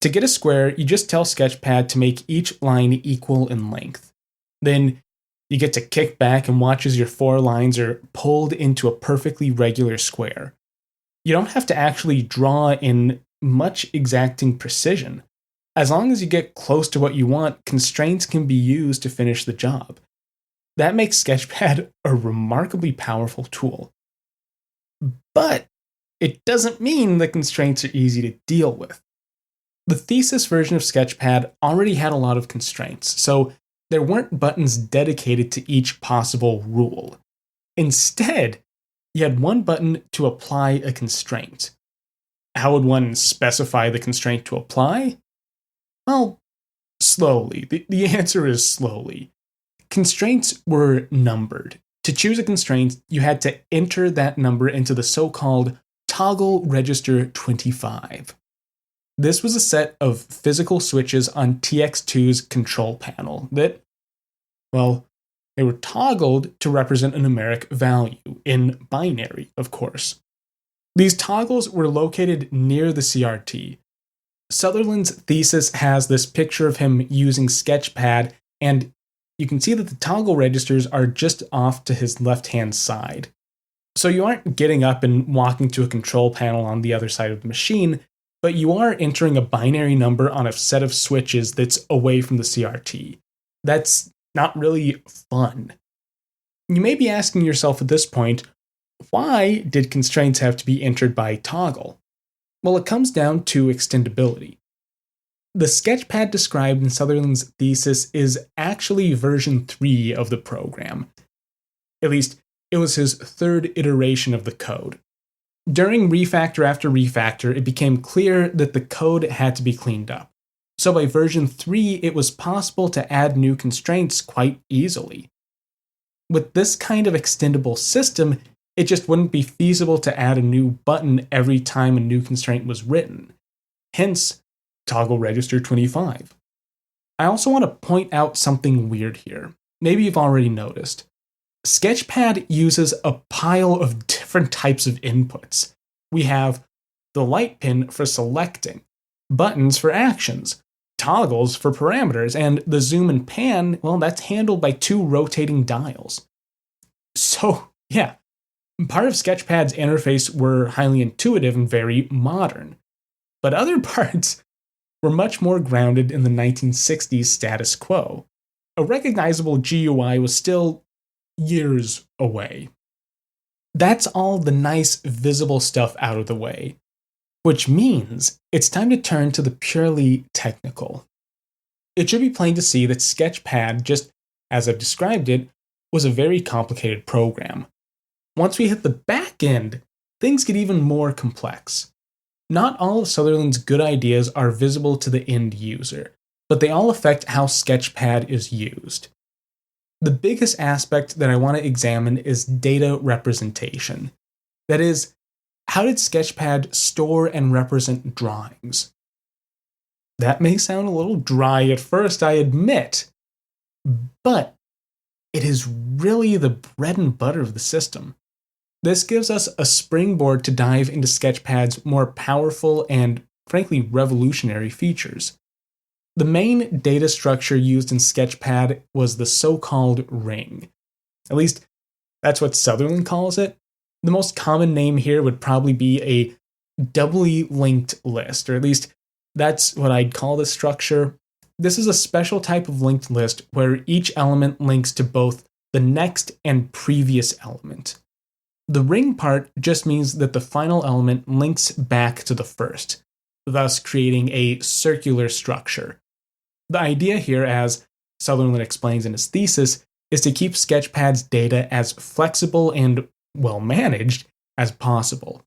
To get a square, you just tell Sketchpad to make each line equal in length. Then you get to kick back and watch as your 4 lines are pulled into a perfectly regular square. You don't have to actually draw in much exacting precision. As long as you get close to what you want, constraints can be used to finish the job. That makes Sketchpad a remarkably powerful tool. But it doesn't mean the constraints are easy to deal with. The thesis version of Sketchpad already had a lot of constraints, so there weren't buttons dedicated to each possible rule. Instead, you had one button to apply a constraint. How would one specify the constraint to apply? Well, slowly. The answer is slowly. Constraints were numbered. To choose a constraint, you had to enter that number into the so-called toggle register 25. This was a set of physical switches on TX2's control panel that, well, they were toggled to represent a numeric value, in binary, of course. These toggles were located near the CRT. Sutherland's thesis has this picture of him using Sketchpad, and you can see that the toggle registers are just off to his left-hand side. So you aren't getting up and walking to a control panel on the other side of the machine, but you are entering a binary number on a set of switches that's away from the CRT. That's not really fun. You may be asking yourself at this point, why did constraints have to be entered by toggle? Well, it comes down to extendability. The Sketchpad described in Sutherland's thesis is actually version 3 of the program. At least, it was his third iteration of the code. During refactor after refactor, it became clear that the code had to be cleaned up. So by version 3, it was possible to add new constraints quite easily. With this kind of extendable system, it just wouldn't be feasible to add a new button every time a new constraint was written. Hence, toggle register 25. I also want to point out something weird here. Maybe you've already noticed. Sketchpad uses a pile of different types of inputs. We have the light pin for selecting, buttons for actions, toggles for parameters, and the zoom and pan, well, that's handled by 2 rotating dials. So, yeah, part of Sketchpad's interface were highly intuitive and very modern, but other parts were much more grounded in the 1960s status quo. A recognizable GUI was still years away. That's all the nice, visible stuff out of the way, which means it's time to turn to the purely technical. It should be plain to see that Sketchpad, just as I've described it, was a very complicated program. Once we hit the back end, things get even more complex. Not all of Sutherland's good ideas are visible to the end user, but they all affect how Sketchpad is used. The biggest aspect that I want to examine is data representation. That is, how did Sketchpad store and represent drawings? That may sound a little dry at first, I admit, but it is really the bread and butter of the system. This gives us a springboard to dive into Sketchpad's more powerful and, frankly, revolutionary features. The main data structure used in Sketchpad was the so-called ring. At least, that's what Sutherland calls it. The most common name here would probably be a doubly linked list, or at least that's what I'd call this structure. This is a special type of linked list where each element links to both the next and previous element. The ring part just means that the final element links back to the first, thus creating a circular structure. The idea here, as Sutherland explains in his thesis, is to keep Sketchpad's data as flexible and well-managed as possible.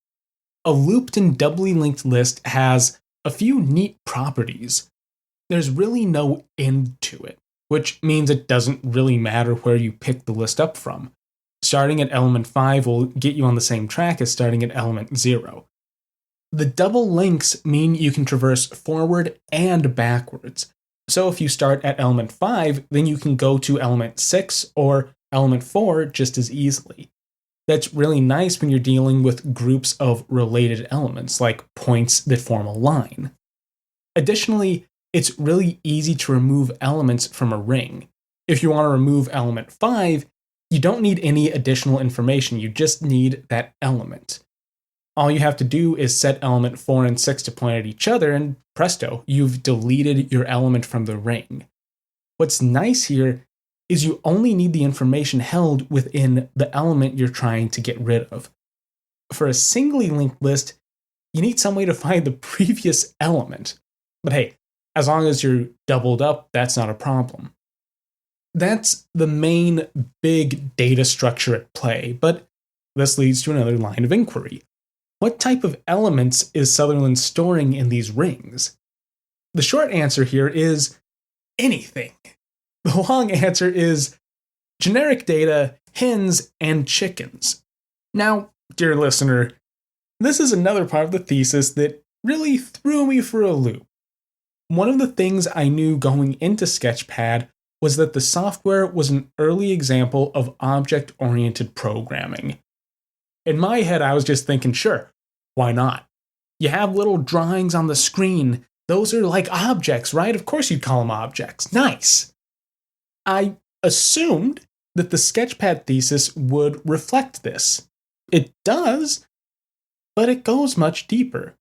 A looped and doubly linked list has a few neat properties. There's really no end to it, which means it doesn't really matter where you pick the list up from. Starting at element 5 will get you on the same track as starting at element 0. The double links mean you can traverse forward and backwards. So if you start at element 5, then you can go to element 6 or element 4 just as easily. That's really nice when you're dealing with groups of related elements, like points that form a line. Additionally, it's really easy to remove elements from a ring. If you want to remove element 5, you don't need any additional information, you just need that element. All you have to do is set element 4 and 6 to point at each other, and presto, you've deleted your element from the ring. What's nice here is you only need the information held within the element you're trying to get rid of. For a singly linked list, you need some way to find the previous element. But hey, as long as you're doubled up, that's not a problem. That's the main big data structure at play, but this leads to another line of inquiry. What type of elements is Sutherland storing in these rings? The short answer here is anything. The long answer is generic data, hens, and chickens. Now, dear listener, this is another part of the thesis that really threw me for a loop. One of the things I knew going into Sketchpad was that the software was an early example of object-oriented programming. In my head, I was just thinking, sure, why not? You have little drawings on the screen. Those are like objects, right? Of course you'd call them objects. Nice. I assumed that the Sketchpad thesis would reflect this. It does, but it goes much deeper.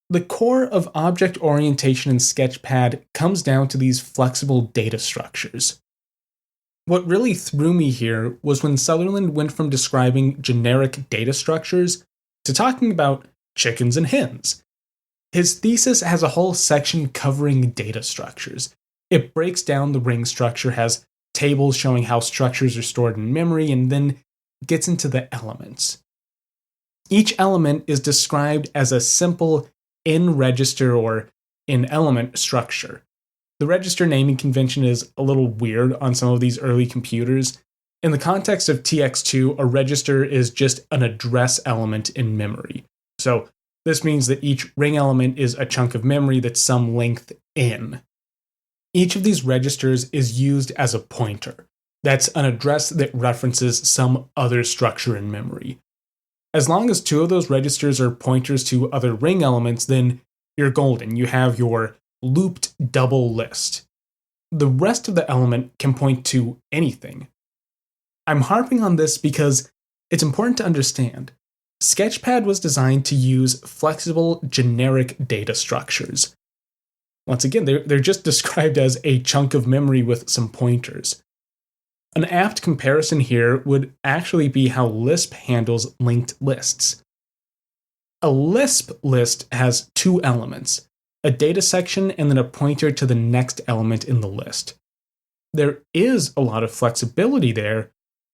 The core of object orientation in Sketchpad comes down to these flexible data structures. What really threw me here was when Sutherland went from describing generic data structures to talking about chickens and hens. His thesis has a whole section covering data structures. It breaks down the ring structure, has tables showing how structures are stored in memory, and then gets into the elements. Each element is described as a simple in-register or in-element structure. The register naming convention is a little weird on some of these early computers. In the context of TX2, a register is just an address element in memory. So this means that each ring element is a chunk of memory that's some length in. Each of these registers is used as a pointer. That's an address that references some other structure in memory. As long as two of those registers are pointers to other ring elements, then you're golden. You have your looped double list. The rest of the element can point to anything. I'm harping on this because it's important to understand. Sketchpad was designed to use flexible, generic data structures. Once again, they're just described as a chunk of memory with some pointers. An apt comparison here would actually be how Lisp handles linked lists. A Lisp list has two elements, a data section and then a pointer to the next element in the list. There is a lot of flexibility there,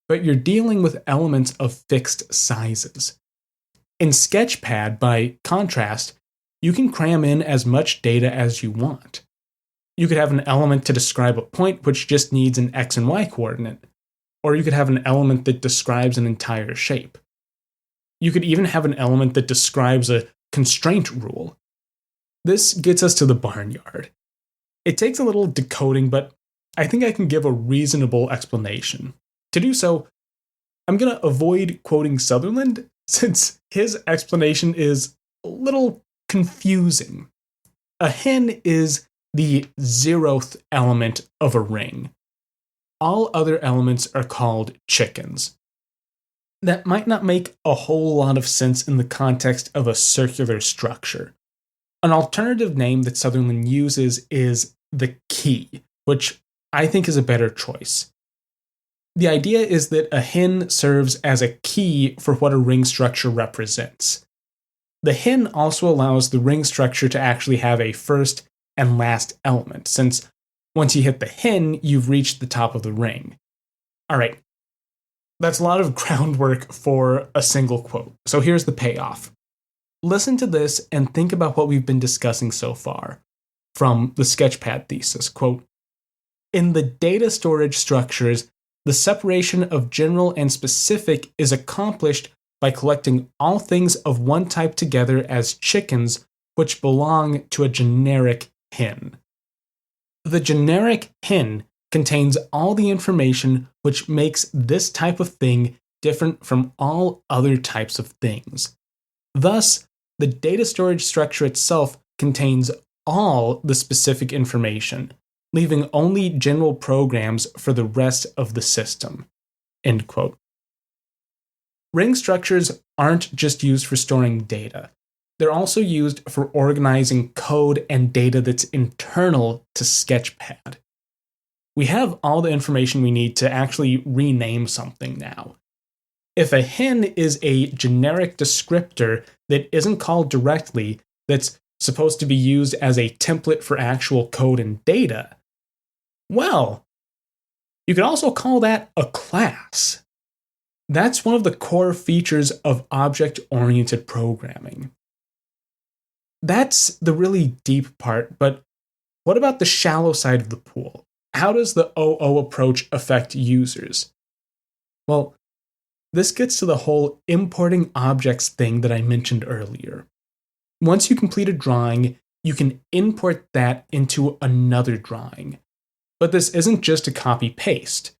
but you're dealing with elements of fixed sizes. In Sketchpad, by contrast, you can cram in as much data as you want. You could have an element to describe a point which just needs an x and y coordinate, or you could have an element that describes an entire shape. You could even have an element that describes a constraint rule. This gets us to the barnyard. It takes a little decoding, but I think I can give a reasonable explanation. To do so, I'm going to avoid quoting Sutherland, since his explanation is a little confusing. A hen is the 0th element of a ring. All other elements are called chickens. That might not make a whole lot of sense in the context of a circular structure. An alternative name that Sutherland uses is the key, which I think is a better choice. The idea is that a hen serves as a key for what a ring structure represents. The hen also allows the ring structure to actually have a first and last element, since once you hit the hen, you've reached the top of the ring. Alright, that's a lot of groundwork for a single quote, so here's the payoff. Listen to this and think about what we've been discussing so far. From the Sketchpad thesis, quote, In the data storage structures, the separation of general and specific is accomplished by collecting all things of one type together as chickens which belong to a generic hen. The generic hen contains all the information which makes this type of thing different from all other types of things. Thus, the data storage structure itself contains all the specific information, leaving only general programs for the rest of the system. End quote. Ring structures aren't just used for storing data. They're also used for organizing code and data that's internal to Sketchpad. We have all the information we need to actually rename something now. If a hen is a generic descriptor that isn't called directly, that's supposed to be used as a template for actual code and data, well, you could also call that a class. That's one of the core features of object-oriented programming. That's the really deep part, but what about the shallow side of the pool? How does the OO approach affect users? Well, this gets to the whole importing objects thing that I mentioned earlier. Once you complete a drawing, you can import that into another drawing. But this isn't just a copy-paste.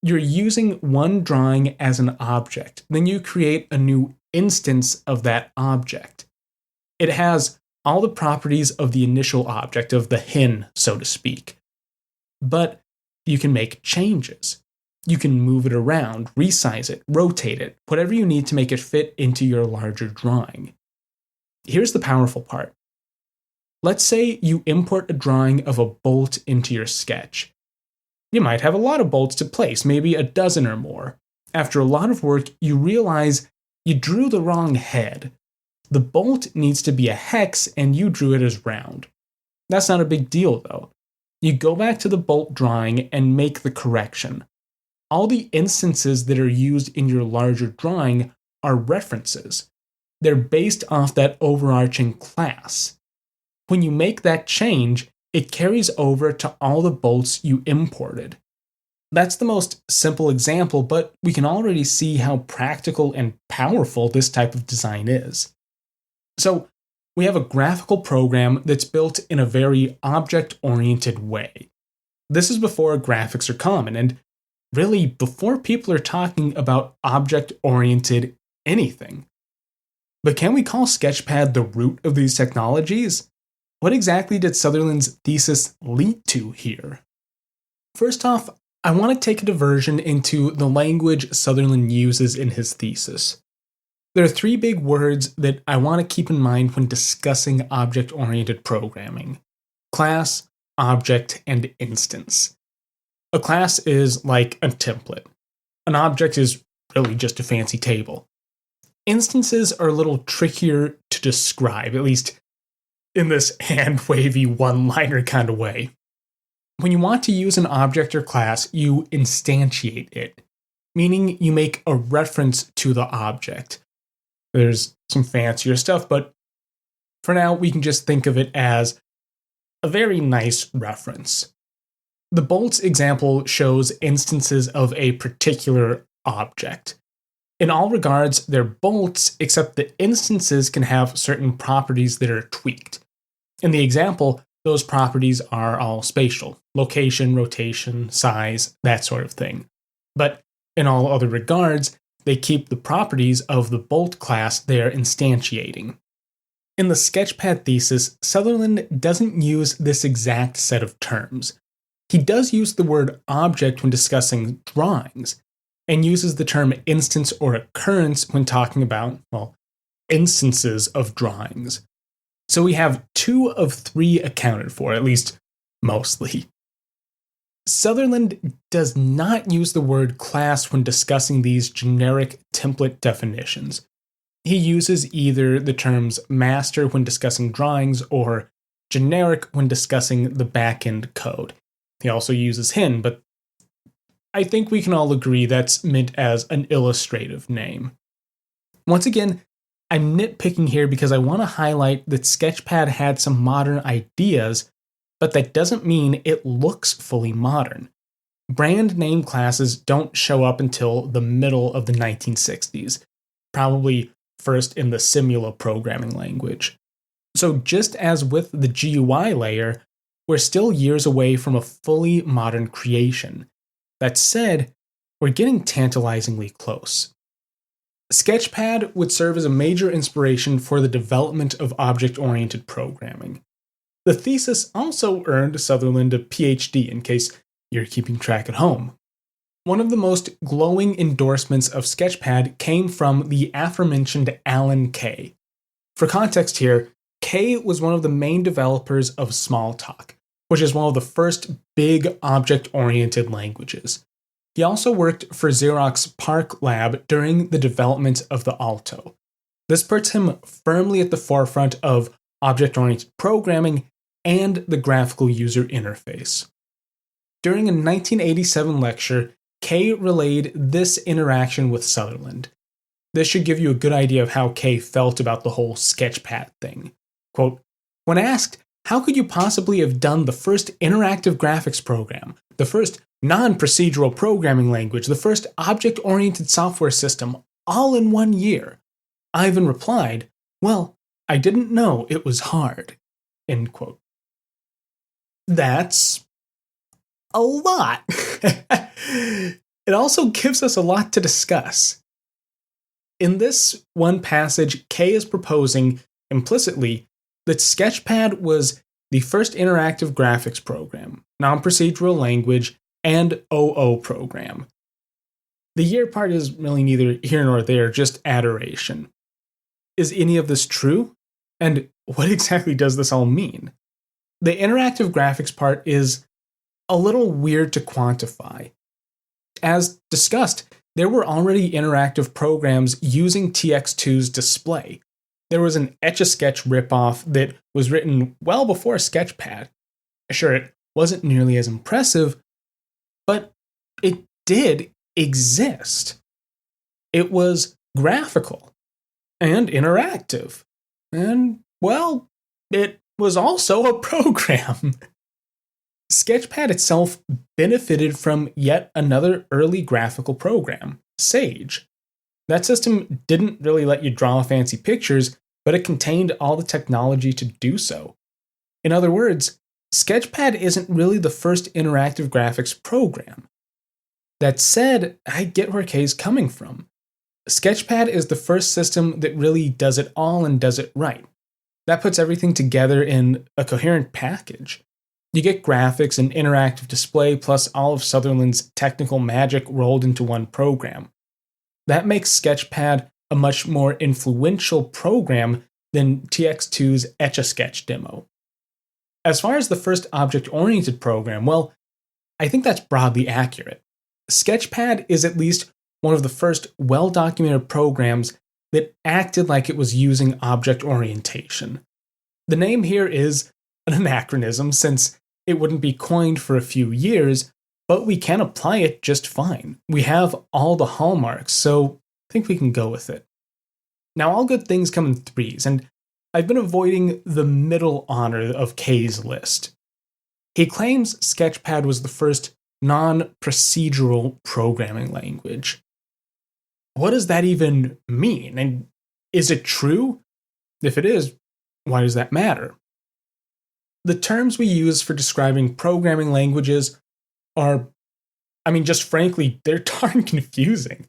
You're using one drawing as an object, then you create a new instance of that object. It has all the properties of the initial object, of the hen, so to speak. But you can make changes. You can move it around, resize it, rotate it, whatever you need to make it fit into your larger drawing. Here's the powerful part. Let's say you import a drawing of a bolt into your sketch. You might have a lot of bolts to place, maybe a dozen or more. After a lot of work, you realize you drew the wrong head. The bolt needs to be a hex and you drew it as round. That's not a big deal though. You go back to the bolt drawing and make the correction. All the instances that are used in your larger drawing are references. They're based off that overarching class. When you make that change, it carries over to all the bolts you imported. That's the most simple example, but we can already see how practical and powerful this type of design is. So, we have a graphical program that's built in a very object-oriented way. This is before graphics are common, and really before people are talking about object-oriented anything. But can we call Sketchpad the root of these technologies? What exactly did Sutherland's thesis lead to here? First off, I want to take a diversion into the language Sutherland uses in his thesis. There are three big words that I want to keep in mind when discussing object-oriented programming: class, object, and instance. A class is like a template. An object is really just a fancy table. Instances are a little trickier to describe, at least in this hand-wavy one-liner kind of way. When you want to use an object or class, you instantiate it, meaning you make a reference to the object. There's some fancier stuff, but for now, we can just think of it as a very nice reference. The bolts example shows instances of a particular object. In all regards, they're bolts, except the instances can have certain properties that are tweaked. In the example, those properties are all spatial: location, rotation, size, that sort of thing. But in all other regards, they keep the properties of the bolt class they're instantiating. In the Sketchpad thesis, Sutherland doesn't use this exact set of terms. He does use the word object when discussing drawings, and uses the term instance or occurrence when talking about, well, instances of drawings. So we have 2 of 3 accounted for, at least mostly. Sutherland does not use the word class when discussing these generic template definitions. He uses either the terms master when discussing drawings or generic when discussing the backend code. He also uses hen, but I think we can all agree that's meant as an illustrative name. Once again, I'm nitpicking here because I want to highlight that Sketchpad had some modern ideas, but that doesn't mean it looks fully modern. Brand name classes don't show up until the middle of the 1960s, probably first in the Simula programming language. So, just as with the GUI layer, we're still years away from a fully modern creation. That said, we're getting tantalizingly close. Sketchpad would serve as a major inspiration for the development of object-oriented programming. The thesis also earned Sutherland a PhD, in case you're keeping track at home. One of the most glowing endorsements of Sketchpad came from the aforementioned Alan Kay. For context here, Kay was one of the main developers of Smalltalk, which is one of the first big object-oriented languages. He also worked for Xerox PARC Lab during the development of the Alto. This puts him firmly at the forefront of object-oriented programming and the graphical user interface. During a 1987 lecture, Kay relayed this interaction with Sutherland. This should give you a good idea of how Kay felt about the whole Sketchpad thing. Quote, "When asked, how could you possibly have done the first interactive graphics program, the first non-procedural programming language, the first object-oriented software system, all in 1 year?" Ivan replied, "Well, I didn't know it was hard." End quote. That's a lot. It also gives us a lot to discuss. In this one passage, Kay is proposing, implicitly, that Sketchpad was the first interactive graphics program, non-procedural language, and OO program. The year part is really neither here nor there, just adoration. Is any of this true? And what exactly does this all mean? The interactive graphics part is a little weird to quantify. As discussed, there were already interactive programs using TX2's display. There was an Etch-a-Sketch ripoff that was written well before Sketchpad. Sure, it wasn't nearly as impressive, but it did exist. It was graphical and interactive. And, well, it was also a program. Sketchpad itself benefited from yet another early graphical program, Sage. That system didn't really let you draw fancy pictures, but it contained all the technology to do so. In other words, Sketchpad isn't really the first interactive graphics program. That said, I get where Kay's coming from. Sketchpad is the first system that really does it all and does it right. That puts everything together in a coherent package. You get graphics and interactive display plus all of Sutherland's technical magic rolled into one program. That makes Sketchpad a much more influential program than TX2's Etch-a-Sketch demo. As far as the first object-oriented program, well, I think that's broadly accurate. Sketchpad is at least one of the first well-documented programs that acted like it was using object orientation. The name here is an anachronism since it wouldn't be coined for a few years, but we can apply it just fine. We have all the hallmarks, so I think we can go with it. Now, all good things come in threes, and I've been avoiding the middle honor of Kay's list. He claims Sketchpad was the first non-procedural programming language. What does that even mean? And is it true? If it is, why does that matter? The terms we use for describing programming languages are, just frankly, they're darn confusing.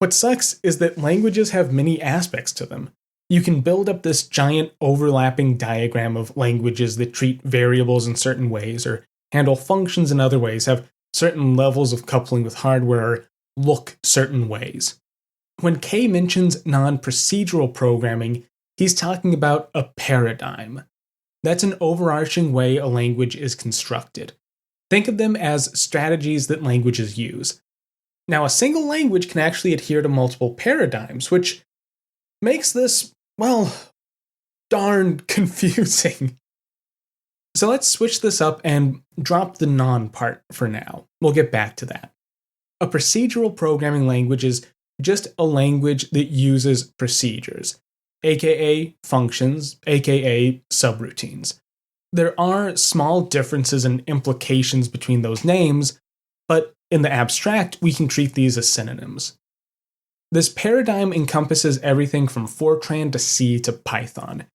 What sucks is that languages have many aspects to them. You can build up this giant overlapping diagram of languages that treat variables in certain ways or handle functions in other ways, have certain levels of coupling with hardware, or look certain ways. When Kay mentions non-procedural programming, he's talking about a paradigm. That's an overarching way a language is constructed. Think of them as strategies that languages use. Now, a single language can actually adhere to multiple paradigms, which makes this, darn confusing. So let's switch this up and drop the non part for now. We'll get back to that. A procedural programming language is just a language that uses procedures, aka functions, aka subroutines. There are small differences and implications between those names, but in the abstract, we can treat these as synonyms. This paradigm encompasses everything from Fortran to C to Python.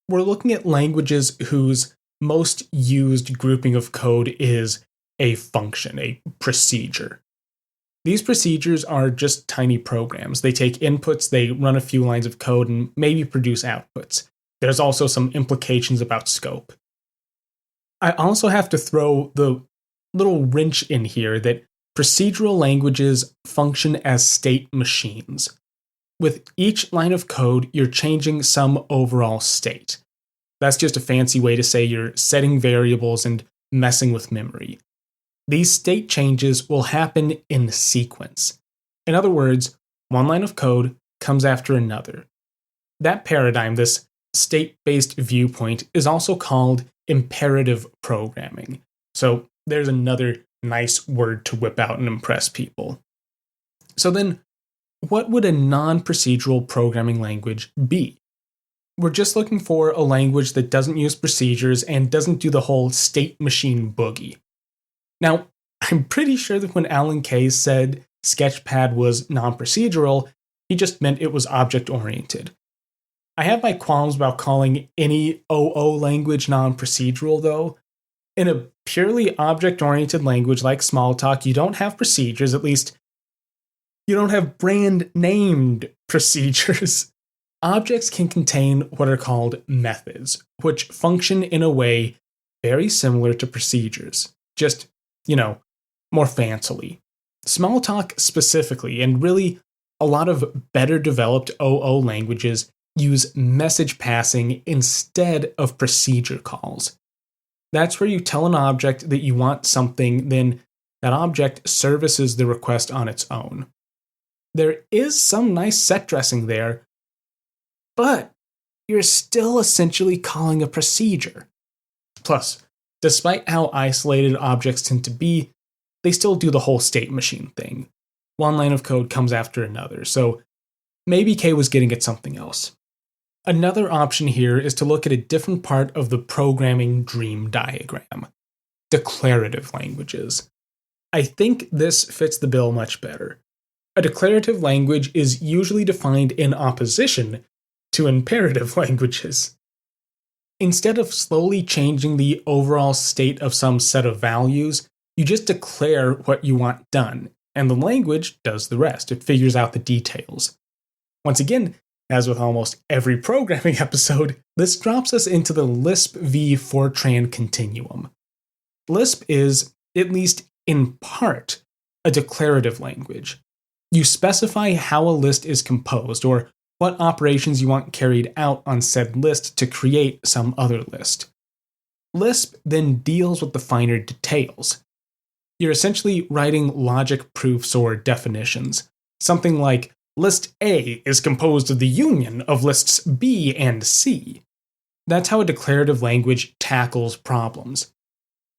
We're looking at languages whose most used grouping of code is a function, a procedure. These procedures are just tiny programs. They take inputs, they run a few lines of code, and maybe produce outputs. There's also some implications about scope. I also have to throw the little wrench in here that procedural languages function as state machines. With each line of code, you're changing some overall state. That's just a fancy way to say you're setting variables and messing with memory. These state changes will happen in sequence. In other words, one line of code comes after another. That paradigm, this state-based viewpoint, is also called imperative programming. So there's another nice word to whip out and impress people. So then, what would a non-procedural programming language be? We're just looking for a language that doesn't use procedures and doesn't do the whole state machine boogie. Now, I'm pretty sure that when Alan Kay said Sketchpad was non-procedural, he just meant it was object-oriented. I have my qualms about calling any OO language non-procedural, though. In a purely object-oriented language like Smalltalk, you don't have procedures, at least you don't have brand-named procedures. Objects can contain what are called methods, which function in a way very similar to procedures, just, more fancily. Smalltalk specifically, and really a lot of better developed OO languages, use message passing instead of procedure calls. That's where you tell an object that you want something, then that object services the request on its own. There is some nice set dressing there, but you're still essentially calling a procedure. Plus, despite how isolated objects tend to be, they still do the whole state machine thing. One line of code comes after another, so maybe Kay was getting at something else. Another option here is to look at a different part of the programming dream diagram: declarative languages. I think this fits the bill much better. A declarative language is usually defined in opposition to imperative languages. Instead of slowly changing the overall state of some set of values, you just declare what you want done, and the language does the rest. It figures out the details. Once again, as with almost every programming episode, this drops us into the Lisp v Fortran continuum. Lisp is, at least in part, a declarative language. You specify how a list is composed, or what operations you want carried out on said list to create some other list. Lisp then deals with the finer details. You're essentially writing logic proofs or definitions. Something like, list A is composed of the union of lists B and C. That's how a declarative language tackles problems.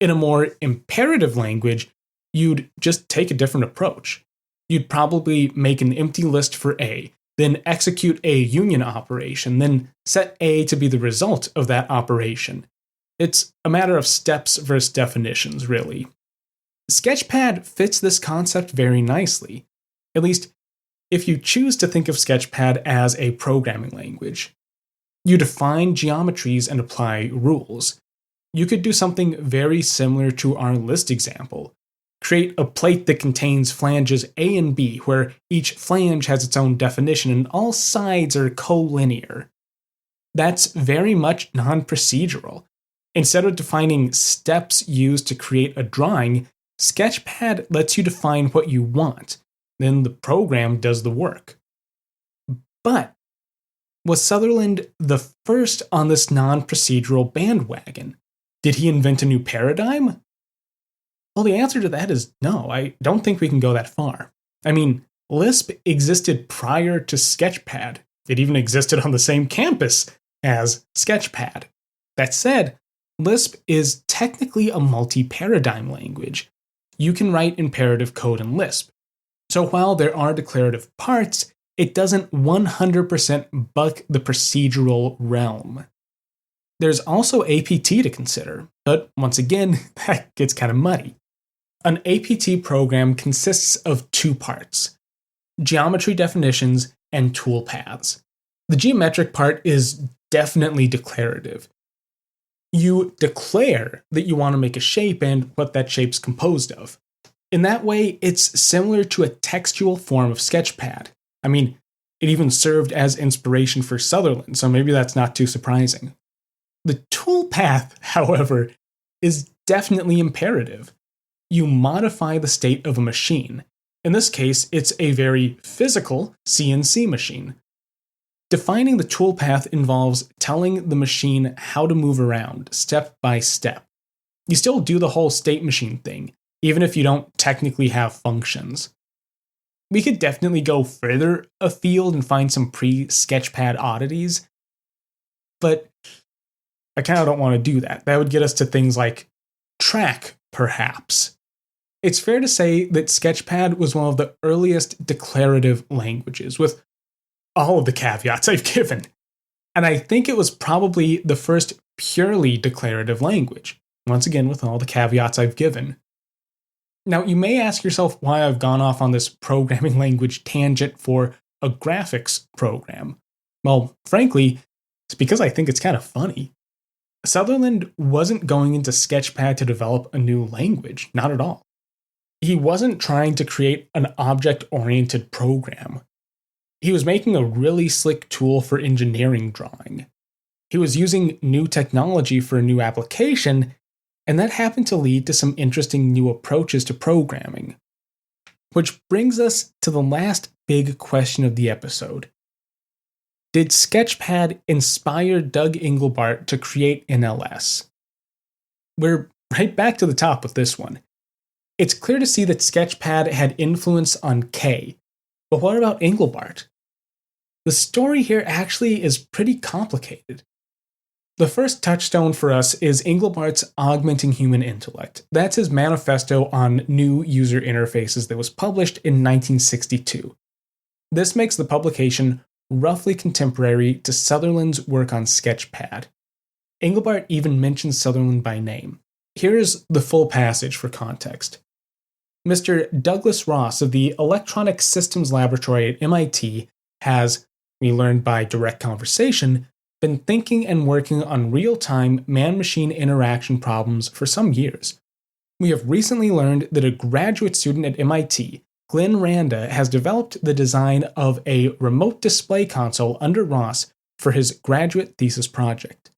In a more imperative language, you'd just take a different approach. You'd probably make an empty list for A, then execute a union operation, then set A to be the result of that operation. It's a matter of steps versus definitions, really. Sketchpad fits this concept very nicely, at least if you choose to think of Sketchpad as a programming language. You define geometries and apply rules. You could do something very similar to our list example. Create a plate that contains flanges A and B, where each flange has its own definition and all sides are collinear. That's very much non-procedural. Instead of defining steps used to create a drawing, Sketchpad lets you define what you want, then the program does the work. But was Sutherland the first on this non-procedural bandwagon? Did he invent a new paradigm? Well, the answer to that is no. I don't think we can go that far. I mean, Lisp existed prior to Sketchpad. It even existed on the same campus as Sketchpad. That said, Lisp is technically a multi-paradigm language. You can write imperative code in Lisp. So while there are declarative parts, it doesn't 100% buck the procedural realm. There's also APT to consider, but once again, that gets kind of muddy. An APT program consists of two parts: geometry definitions and toolpaths. The geometric part is definitely declarative. You declare that you want to make a shape and what that shape's composed of. In that way, it's similar to a textual form of Sketchpad. I mean, it even served as inspiration for Sutherland, so maybe that's not too surprising. The toolpath, however, is definitely imperative. You modify the state of a machine. In this case, it's a very physical CNC machine. Defining the toolpath involves telling the machine how to move around, step by step. You still do the whole state machine thing, even if you don't technically have functions. We could definitely go further afield and find some pre-Sketchpad oddities, but I kind of don't want to do that. That would get us to things like track, perhaps. It's fair to say that Sketchpad was one of the earliest declarative languages, with all of the caveats I've given. And I think it was probably the first purely declarative language, once again with all the caveats I've given. Now, you may ask yourself why I've gone off on this programming language tangent for a graphics program. Well, frankly, it's because I think it's kind of funny. Sutherland wasn't going into Sketchpad to develop a new language, not at all. He wasn't trying to create an object-oriented program. He was making a really slick tool for engineering drawing. He was using new technology for a new application, and that happened to lead to some interesting new approaches to programming. Which brings us to the last big question of the episode. Did Sketchpad inspire Doug Engelbart to create NLS? We're right back to the top with this one. It's clear to see that Sketchpad had influence on K, but what about Engelbart? The story here actually is pretty complicated. The first touchstone for us is Engelbart's Augmenting Human Intellect. That's his manifesto on new user interfaces that was published in 1962. This makes the publication roughly contemporary to Sutherland's work on Sketchpad. Engelbart even mentions Sutherland by name. Here's the full passage for context. Mr. Douglas Ross of the Electronic Systems Laboratory at MIT has, we learned by direct conversation, been thinking and working on real-time man-machine interaction problems for some years. We have recently learned that a graduate student at MIT, Glenn Randa, has developed the design of a remote display console under Ross for his graduate thesis project.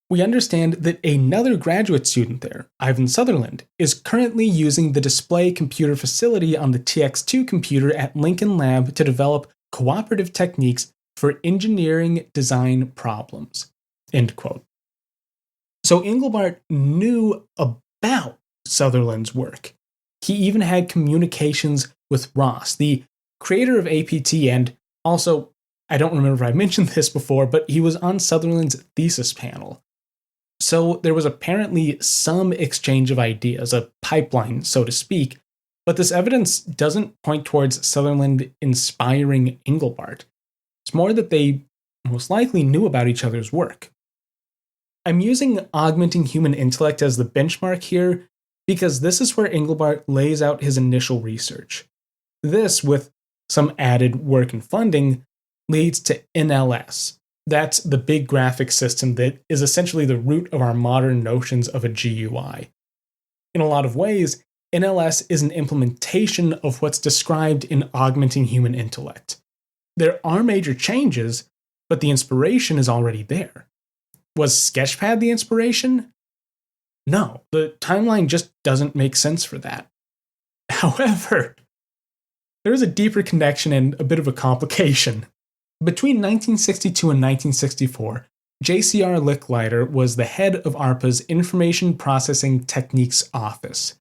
We understand that another graduate student there, Ivan Sutherland, is currently using the display computer facility on the TX2 computer at Lincoln Lab to develop cooperative techniques for engineering design problems. End quote. So Engelbart knew about Sutherland's work. He even had communications with Ross, the creator of APT, and also, I don't remember if I mentioned this before, but he was on Sutherland's thesis panel. So there was apparently some exchange of ideas, a pipeline, so to speak, but this evidence doesn't point towards Sutherland inspiring Engelbart. It's more that they most likely knew about each other's work. I'm using Augmenting Human Intellect as the benchmark here because this is where Engelbart lays out his initial research. This, with some added work and funding, leads to NLS. That's the big graphic system that is essentially the root of our modern notions of a GUI. In a lot of ways, NLS is an implementation of what's described in Augmenting Human Intellect. There are major changes, but the inspiration is already there. Was Sketchpad the inspiration? No, the timeline just doesn't make sense for that. However, there is a deeper connection and a bit of a complication. Between 1962 and 1964, J.C.R. Licklider was the head of ARPA's Information Processing Techniques Office.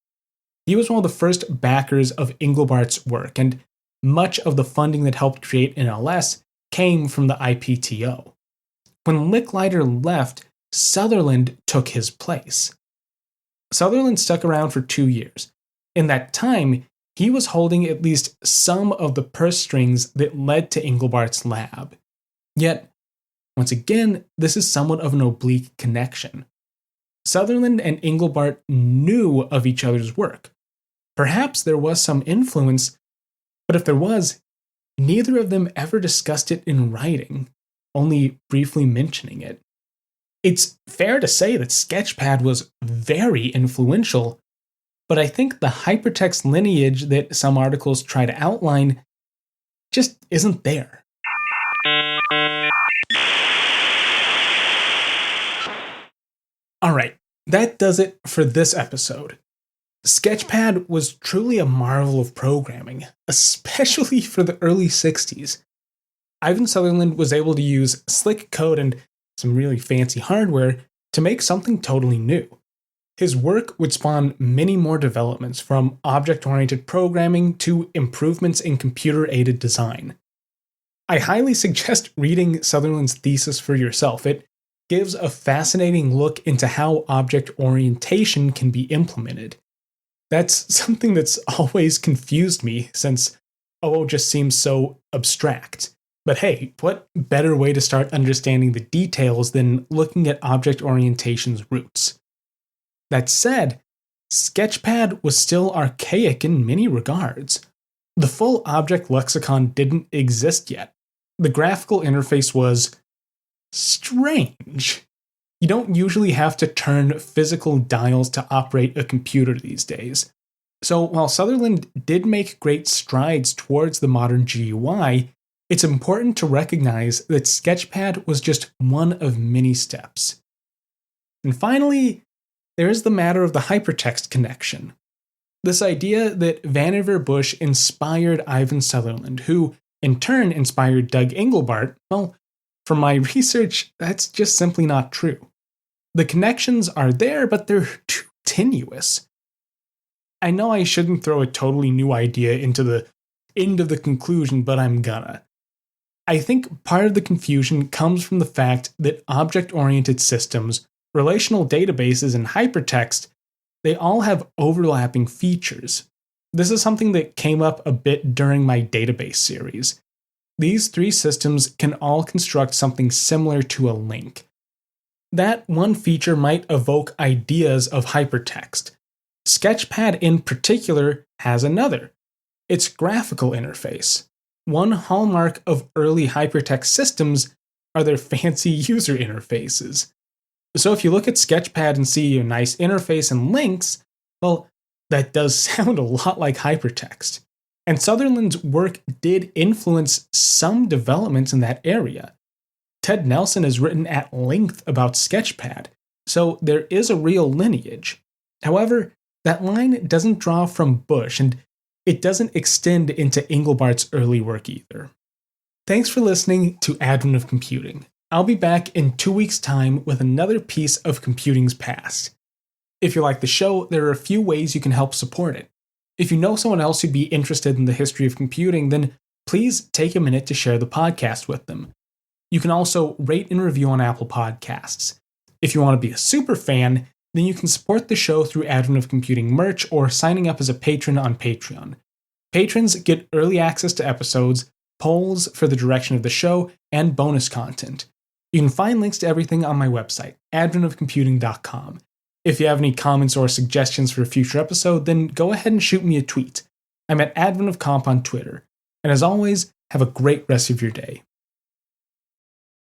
He was one of the first backers of Engelbart's work, and much of the funding that helped create NLS came from the IPTO. When Licklider left, Sutherland took his place. Sutherland stuck around for 2 years. In that time, he was holding at least some of the purse strings that led to Engelbart's lab. Yet, Once again, this is somewhat of an oblique connection. Sutherland and Engelbart knew of each other's work. Perhaps there was some influence, but if there was, neither of them ever discussed it in writing, only briefly mentioning it. It's fair to say that Sketchpad was very influential, but I think the hypertext lineage that some articles try to outline just isn't there. Alright, that does it for this episode. Sketchpad was truly a marvel of programming, especially for the early 60s. Ivan Sutherland was able to use slick code and some really fancy hardware to make something totally new. His work would spawn many more developments, from object-oriented programming to improvements in computer-aided design. I highly suggest reading Sutherland's thesis for yourself. It gives a fascinating look into how object orientation can be implemented. That's something that's always confused me, since OO just seems so abstract. But hey, what better way to start understanding the details than looking at object orientation's roots? That said, Sketchpad was still archaic in many regards. The full object lexicon didn't exist yet. The graphical interface was strange. You don't usually have to turn physical dials to operate a computer these days. So while Sutherland did make great strides towards the modern GUI, it's important to recognize that Sketchpad was just one of many steps. And finally, there is the matter of the hypertext connection. This idea that Vannevar Bush inspired Ivan Sutherland, who in turn inspired Doug Engelbart, well, from my research, that's just simply not true. The connections are there, but they're too tenuous. I know I shouldn't throw a totally new idea into the end of the conclusion, but I'm gonna. I think part of the confusion comes from the fact that object-oriented systems, relational databases, and hypertext, they all have overlapping features. This is something that came up a bit during my database series. These three systems can all construct something similar to a link. That one feature might evoke ideas of hypertext. Sketchpad in particular has another. Its graphical interface. One hallmark of early hypertext systems are their fancy user interfaces. So if you look at Sketchpad and see a nice interface and links, well, that does sound a lot like hypertext. And Sutherland's work did influence some developments in that area. Ted Nelson has written at length about Sketchpad, so there is a real lineage. However, that line doesn't draw from Bush, and it doesn't extend into Engelbart's early work either. Thanks for listening to Advent of Computing. I'll be back in 2 weeks' time with another piece of computing's past. If you like the show, there are a few ways you can help support it. If you know someone else who'd be interested in the history of computing, then please take a minute to share the podcast with them. You can also rate and review on Apple Podcasts. If you want to be a super fan, then you can support the show through Advent of Computing merch or signing up as a patron on Patreon. Patrons get early access to episodes, polls for the direction of the show, and bonus content. You can find links to everything on my website, adventofcomputing.com. If you have any comments or suggestions for a future episode, then go ahead and shoot me a tweet. I'm at adventofcomp on Twitter. And as always, have a great rest of your day.